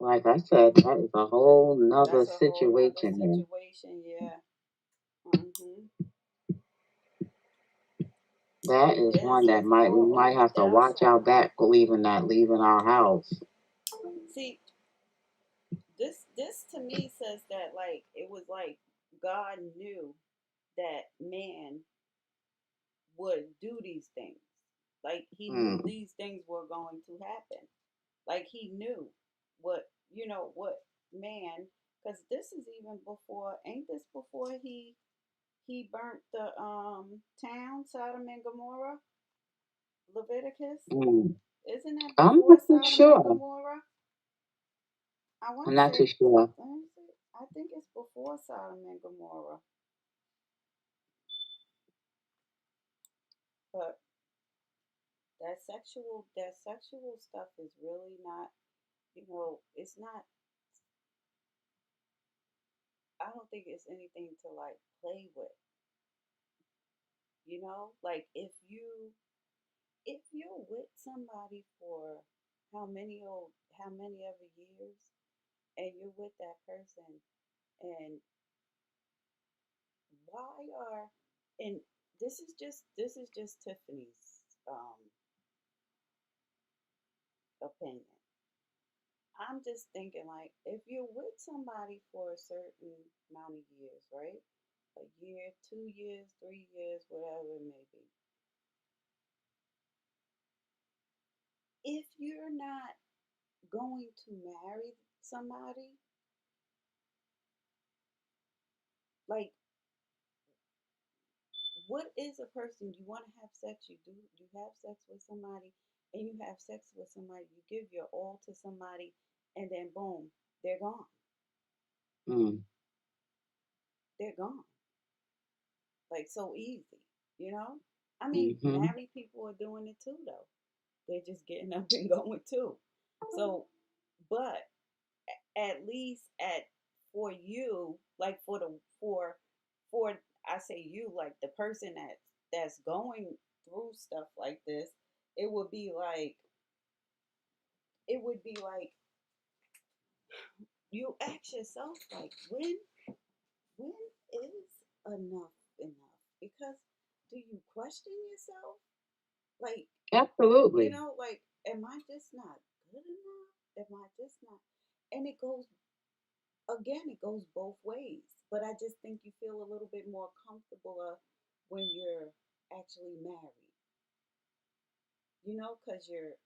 Like I said, that is a whole nother That's a whole nother situation here. situation, yeah. Mm-hmm. That It is is. one that It's we all might over. have to Thou watch our shalt. back leaving our house. See, this to me says that like it was like God knew that man would do these things. Like he knew Mm. these things were going to happen. Like he knew what what man, because this is even before. Ain't this before he burnt the town Sodom and Gomorrah? Leviticus, Mm. isn't that I'm before not too Sodom and sure. Gomorrah? I want I'm to not too say. sure. Let me see. I think it's before Sodom and Gomorrah, but that sexual stuff is really not. It's not. I don't think it's anything to like play with. Like if you're with somebody for how many ever years, and you're with that person, and why are and this is just Tiffany's opinion. I'm just thinking like if you're with somebody for a certain amount of years, right? A year, 2 years, 3 years, whatever it may be. If you're not going to marry somebody, like what is a person you want to have sex, you have sex with somebody, and you have sex with somebody, you give your all to somebody, and then boom, they're gone. Mm. They're gone. Like so easy, you know? I mean, Mm-hmm. married people are doing it too though. They're just getting up and going too. So, but at least at for you, like for I say you, like the person that's going through stuff like this, it would be like it would be like you ask yourself like when is enough? Because do you question yourself? Like, Absolutely. like, am I just not good enough? Am I just not? And it goes both ways. But I just think you feel a little bit more comfortable when you're actually married, because you're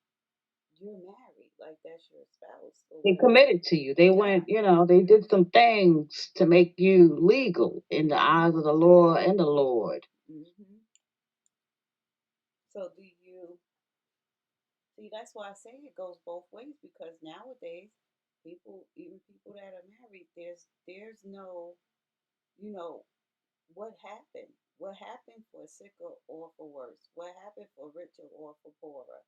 married, like that's your spouse or They whatever. committed to you. They Yeah. went, they did some things to make you legal in the eyes of the Lord and the Lord. Hmm. So do you see? That's why I say it goes both ways because nowadays, even people that are married, there's no, you know, what happened? What happened for sicker or for worse? What happened for richer or for poorer?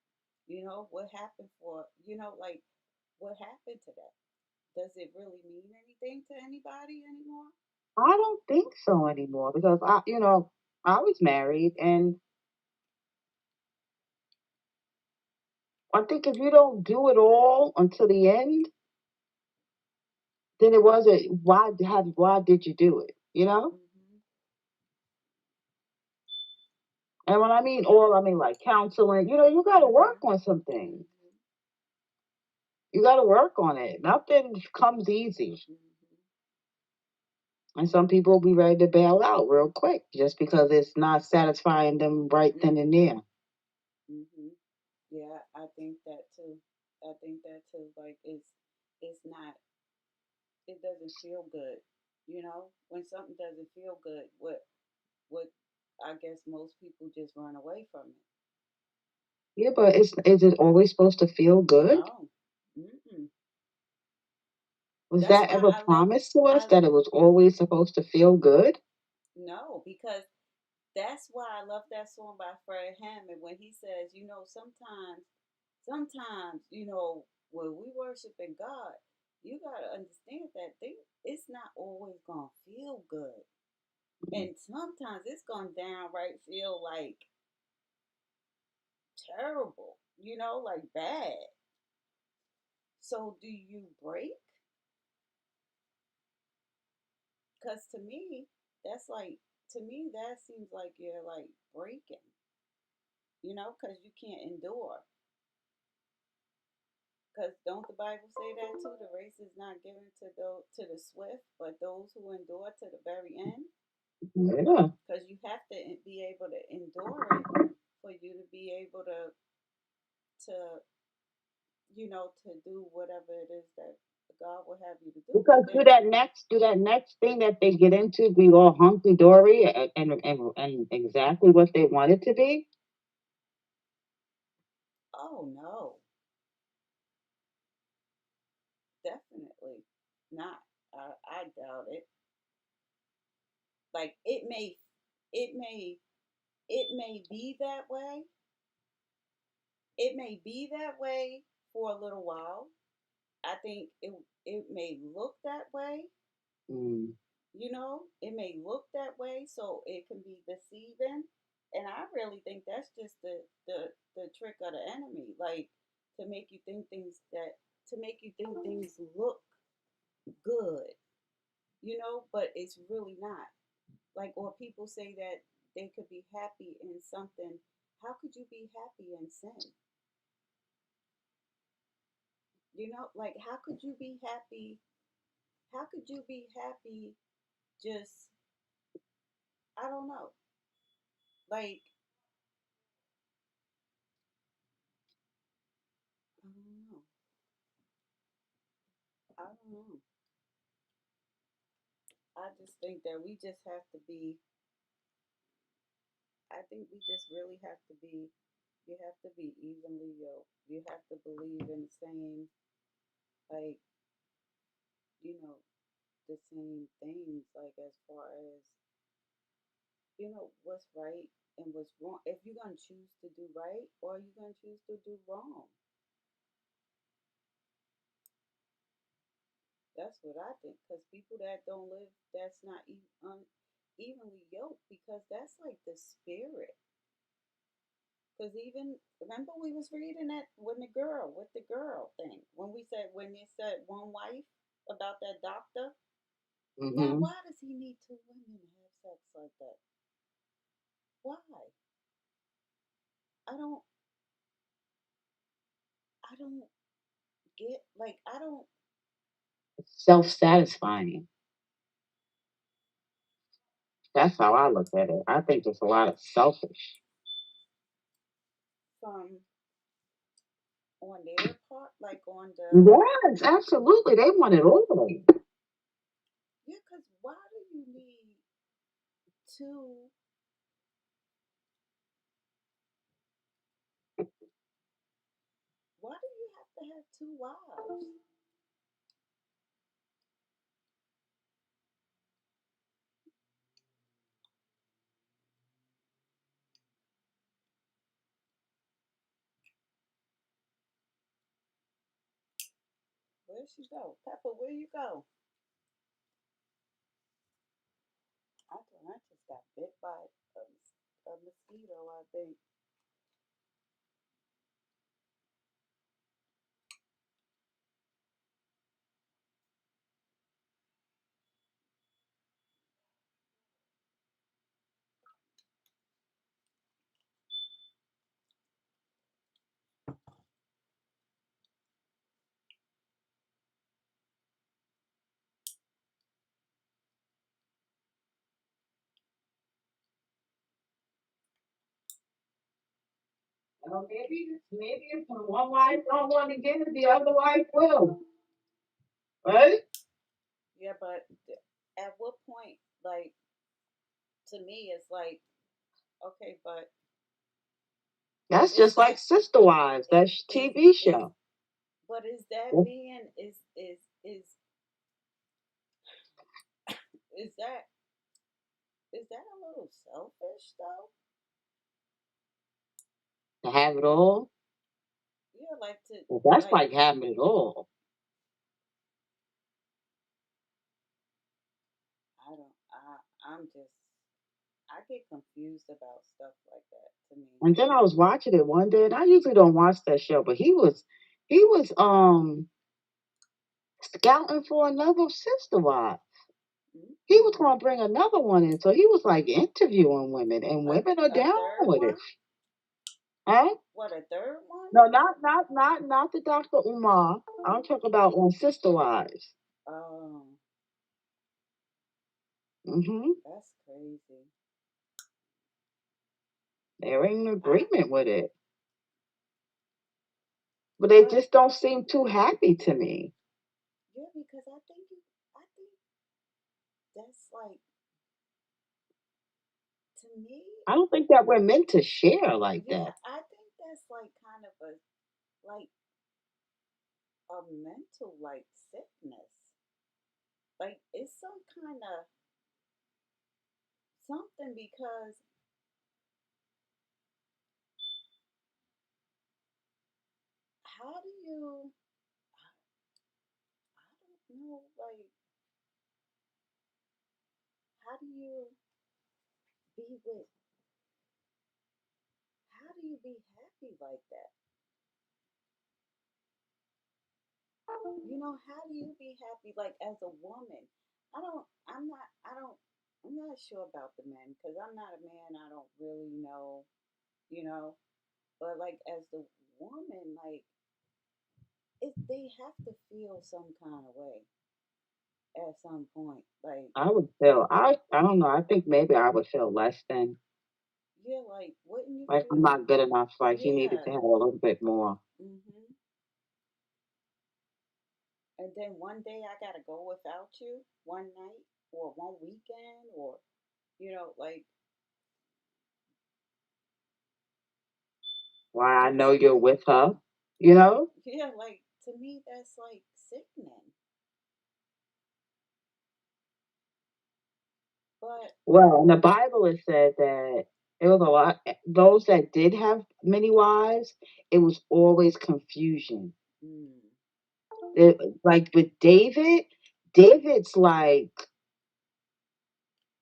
What happened for, like, what happened to that? Does it really mean anything to anybody anymore? I don't think so anymore because I was married, and I think if you don't do it all until the end, then it wasn't why did you do it? You know? Mm-hmm. And when I mean all, I mean like counseling. You got to work Mm-hmm. on some things. Mm-hmm. You got to work on it. Nothing comes easy. Mm-hmm. And some people will be ready to bail out real quick just because it's not satisfying them right then and Mm-hmm. there. Mm-hmm. Yeah, I think that too. I think that too. Like it's not. It doesn't feel good. When something doesn't feel good, what I guess most people just run away from it. Yeah, but is it always supposed to feel good? No. Mm-mm. Was That's that why ever I love. promised to us I that it was always supposed to feel good? No, because that's why I love that song by Fred Hammond when he says, sometimes, when we worshiping God, you gotta understand that it's not always gonna feel good, and sometimes it's gonna downright feel like terrible, like bad. So do you break? Cause that seems like you're like breaking, cause you can't endure. Because don't the Bible say that too? The race is not given to the swift, but those who endure to the very end. Yeah. Because you have to be able to endure it for you to be able to to do whatever it is that God will have you to do. But Because then, do that next thing that they get into be all hunky dory and exactly what they want it to be. oh no, definitely not. I doubt it. Like it may, it may be that way. It may be that way for a little while. I think it may look that way, Mm. it may look that way, so it can be deceiving. And I really think that's just the trick of the enemy, like to make you think things that to make you think things look good, but it's really not. Like, or people say that they could be happy in something. How could you be happy in sin? Like how could you be happy? How could you be happy just I don't know. Like I don't know. I don't know. I just think that we just have to be I think we just really have to be you have to be evenly yoked. You have to believe in the same like, you know, the same things like as far as, what's right and what's wrong. If you're gonna choose to do right or you're gonna choose to do wrong. That's what I think. Because people that don't live, that's not evenly yoked, because that's like the spirit. Because even remember we was reading that when the girl with the girl thing when they said one wife about that doctor. Hmm. Why does he need two women to have sex like that? Why? I don't. I don't get like I don't. Self satisfying. That's how I look at it. I think it's a lot of selfish. From on their part, like on the Yes, absolutely. They want it all. yeah. Because why do you need two? Why do you have to have two wives? Where'd she go? Pepper, where you go? got bit by a mosquito, I think. Well, maybe if one wife don't want to get it, the other wife will, right? Yeah, but at what point, like, to me, it's like, okay, but That's is just like that Sister Wives, that is TV is show. but is that being is that a little selfish though? To have it all. Yeah, like to Well, that's like like having it all. I don't I'm just I get confused about stuff like that to me. And then I was watching it one day, and I usually don't watch that show, but he was scouting for another Sister Wife. He was Mm-mm. gonna bring another one in, so he was like interviewing women, and A women are a down third with it. one? Huh? What, a third one? No, not the Dr. Umar. I'm talking about on Sister Wives. Oh, Hmm. that's crazy. They're in I agreement with it, but they but just don't seem too happy to me. yeah, because I think that's like to me, I don't think that we're meant to share like yeah, that. I think that's like kind of like a mental like sickness. Like it's some kind of something because how do you I don't know like how do you be with how do you be happy like that? You know, how do you be happy like as a woman? I'm not, I'm not sure about the men because I'm not a man. I don't really know, you know, but like as the woman, like they have to feel some kind of way at some point. Like, I would feel I don't know. I think maybe I would feel less than yeah, like wouldn't you like I'm feel, not good enough. Like he needed to yeah, have a little bit more. hmm and then one day I gotta go without you one night or one weekend or, like, Why I know just, you're with her, you know? yeah, like to me that's like sickening. But Well, in the Bible it said that it was a lot those that did have many wives, it was always confusion. mm, It, like with David, David's like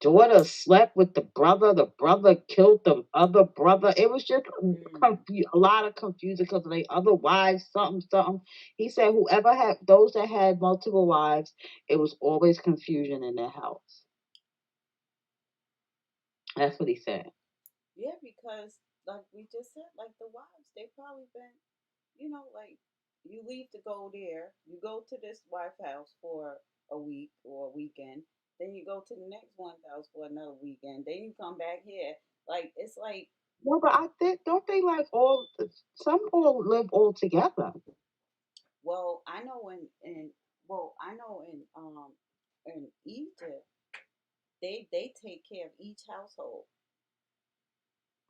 daughter slept with the brother killed the other brother. It was just mm, a lot of confusion because of the other wives, something, something. He said whoever had those that had multiple wives, it was always confusion in their house. That's what he said. yeah, because like we just said, like the wives, they probably been, like you leave to go there, you go to this wife house for a week or a weekend, then you go to the next one's house for another weekend, then you come back here. Like it's like, No, but I think don't they like all some all live all together. well, I know in well, I know in Egypt, they take care of each household.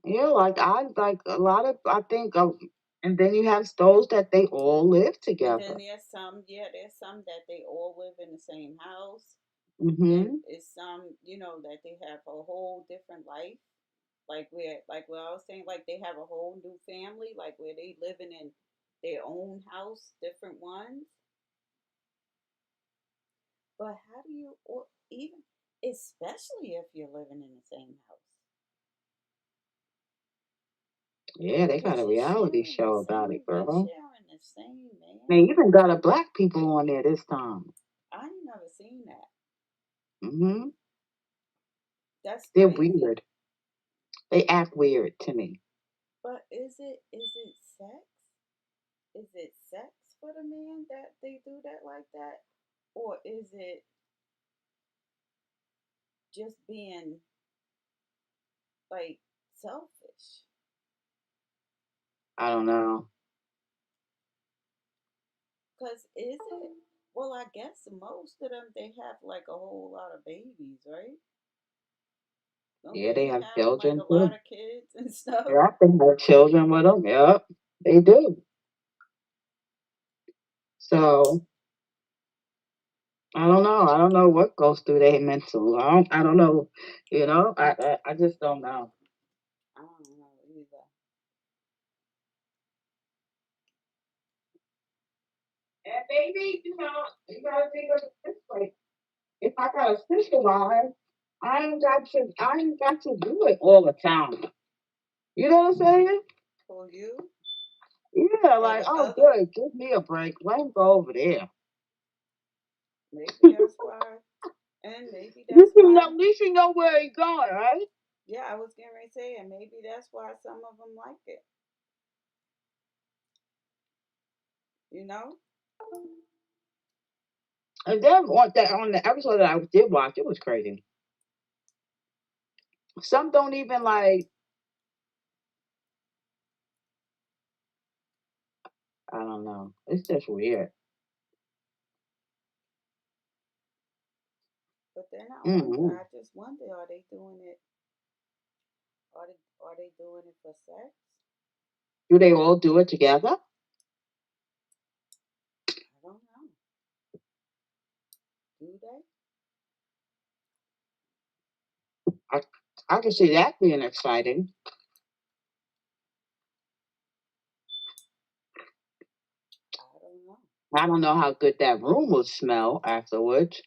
Yeah, like I like a lot of I think of, and then you have those that they all live And then together. there's some that they all live in the same house. Then Hmm. it's some, that they have a whole different life. Like what I was saying, like they have a whole new family, like where they living in their own house, different ones. But how do you, or even especially if you're living in the same house. Yeah, they got Because a you're reality sharing the show about same, it, you're girl. sharing the same, man. They even got a black people on there this time. I ain't never seen that. Hmm That's They're crazy. weird. They act weird to me. But is it sex? Is it sex for the man that they do that like that? Or is it just being like selfish? I don't know. Cause is it? Well, I guess most of them they have like a whole lot of babies, right? Don't Yeah, they they be have having like children a lot too. of kids and stuff? Yeah, they have children with them. Yep, they do. So I don't know. I don't know what goes through their mental. I don't know. I just don't know. I don't know either. And maybe you gotta think of it this way. If I got a sister wife, I ain't got to do it all the time. You know what I'm saying? For you Yeah, or like, the oh other, good, give me a break. Let him go over there. maybe that's why, and maybe that's At why. least you know where he's going, right? Yeah, I was getting ready to say, and maybe that's why some of them like it. You know? And then on the episode that I did watch, it was crazy. Some don't even like. I don't know. It's just weird. But then Hmm I just wonder, are they doing it? Are they doing it for sex? Do they all do it together? I don't know. Do they? I I can see that being exciting. I don't know. I don't know how good that room will smell afterwards,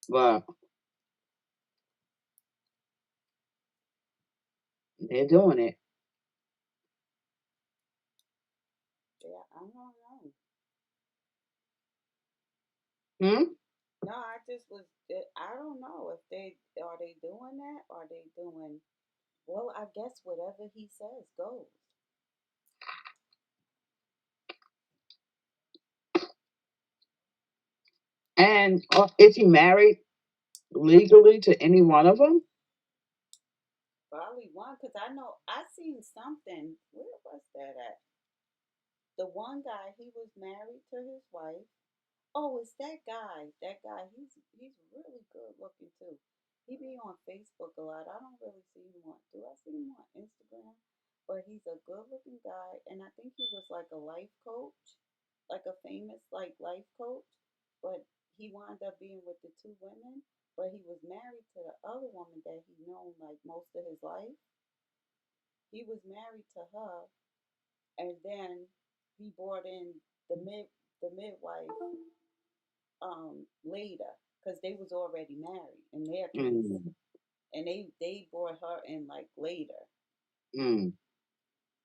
but they're doing it. Yeah, I don't know. Hmm? No, I just was. I don't know if they doing that. Are they doing? Well, I guess whatever he says goes. And is he married legally to any one of them? Probably one, cause I know I seen something. Where was that at? The one guy, he was married to his wife. Oh, it's that guy. That guy, he's really good looking too. He be on Facebook a lot. I don't really see him on. Do I see him on Instagram? But he's a good looking guy, and I think he was like a life coach, like a famous like life coach. But he wound up being with the two women. But he was married to the other woman that he known like most of his life. He was married to her, and then he brought in the midwife later because they was already married in their case, Mm, and they brought her in like later, mm,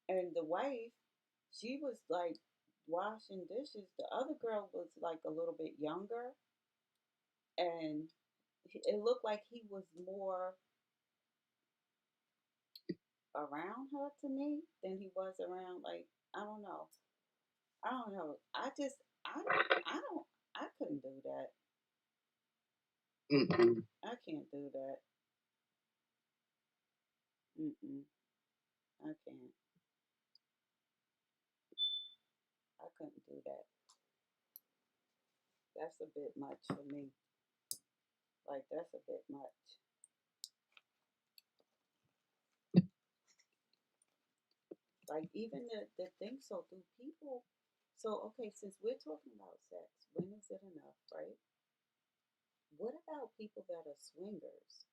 and the wife, she was like washing dishes. The other girl was like a little bit younger, and it looked like he was more around her to me than he was around like I don't know. I don't know. I couldn't do that. mm-mm. I can't do that. Mm-mm. I can't. I couldn't do that. That's a bit much for me. Like that's a bit much. Like even the thing. So do people? So okay, since we're talking about sex, when is it enough, right? What about people that are swingers?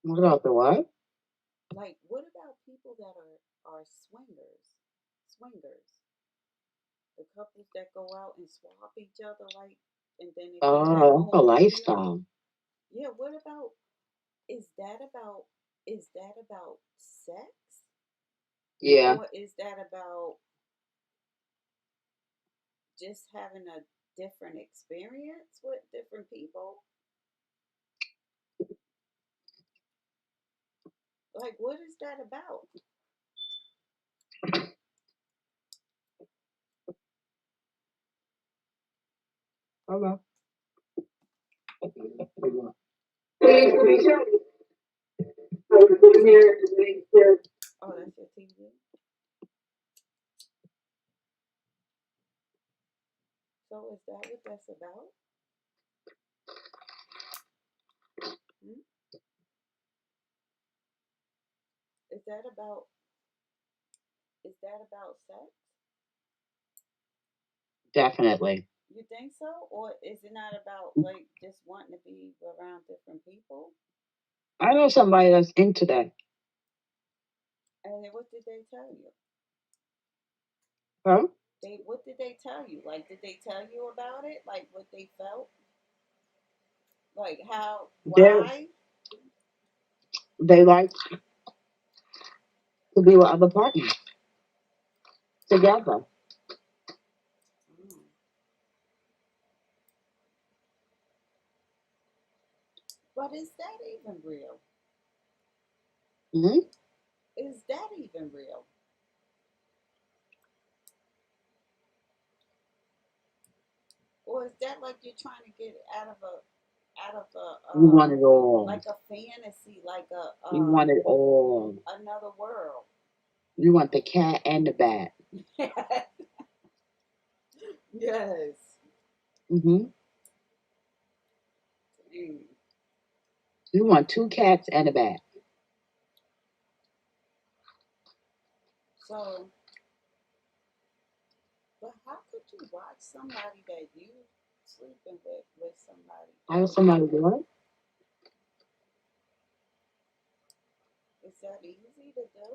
What about the what? Like what about people that are swingers? Swingers, the couples that go out and swap each other, like. and then they come back Oh, that's a home to you. lifestyle. Yeah, what about is that about is that about sex? Yeah. Or is that about just having a different experience with different people? Like, what is that about? Okay. Please, please. Oh, that's your TV. So is that what that's about? Hmm? Is that about sex? Definitely. You think so, or is it not about like just wanting to be around different people? I know somebody that's into that. And then what did they tell you? Huh? They what did they tell you? Like, did they tell you about it? Like what they felt? Like how? They Why? they like to be with other partners together. Mm. But is that even real? Hmm. Is that even real? Or is that like you're trying to get out of a You want it all. like a fantasy, like a You want it all. another world? You want the cat and the bat. Yes. Hmm. Mm. You want two cats and a bat. So, but how could you watch somebody that you sleeping with somebody How does else? somebody do it? Is that easy to do?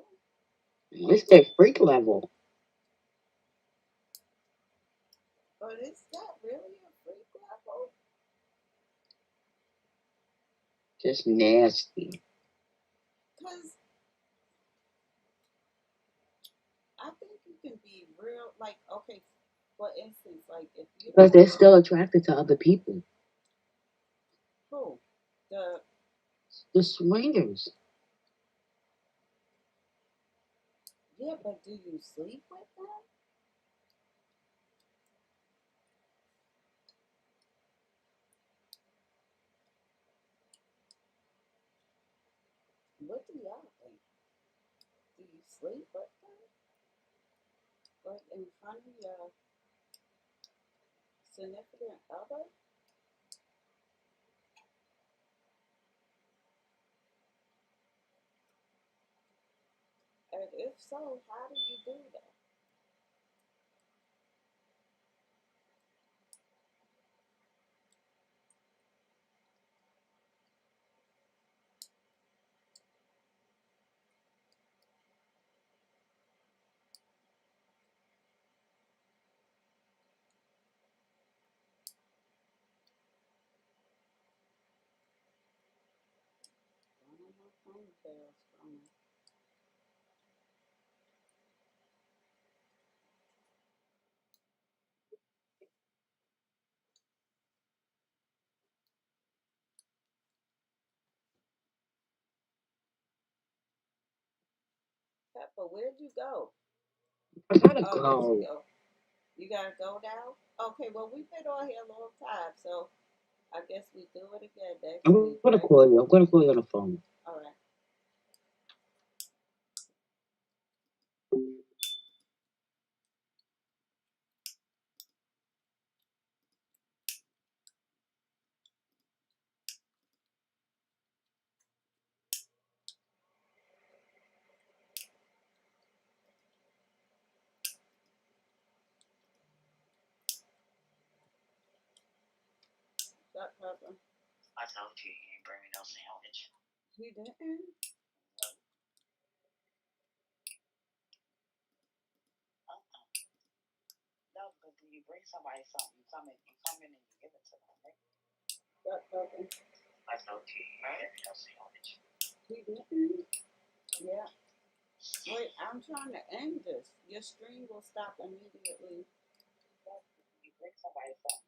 It's their freak level. But is that really a freak level? Just nasty. Because I think you can be real, like, okay, for instance, like if you Because they're don't, still attracted to other people. who? The, The swingers. yeah, but do you sleep with them? What do y'all think? Do you sleep with them? But in front of your significant other? And if so, how do you do that? One of my ponytails from Pepper. Where'd you go? I gotta Oh, there she go. go. You gotta go now? Okay, well, we've been on here a long time, so I guess we do it again next I'm week, gonna right? call you. I'm gonna call you on the phone. All right. Shut Pepper. He didn't? you bring somebody something, you come in and you give it to them. Right? Okay. I've no tea. Right? Yeah. Wait, I'm trying to end this. Your stream will stop immediately. You bring somebody something.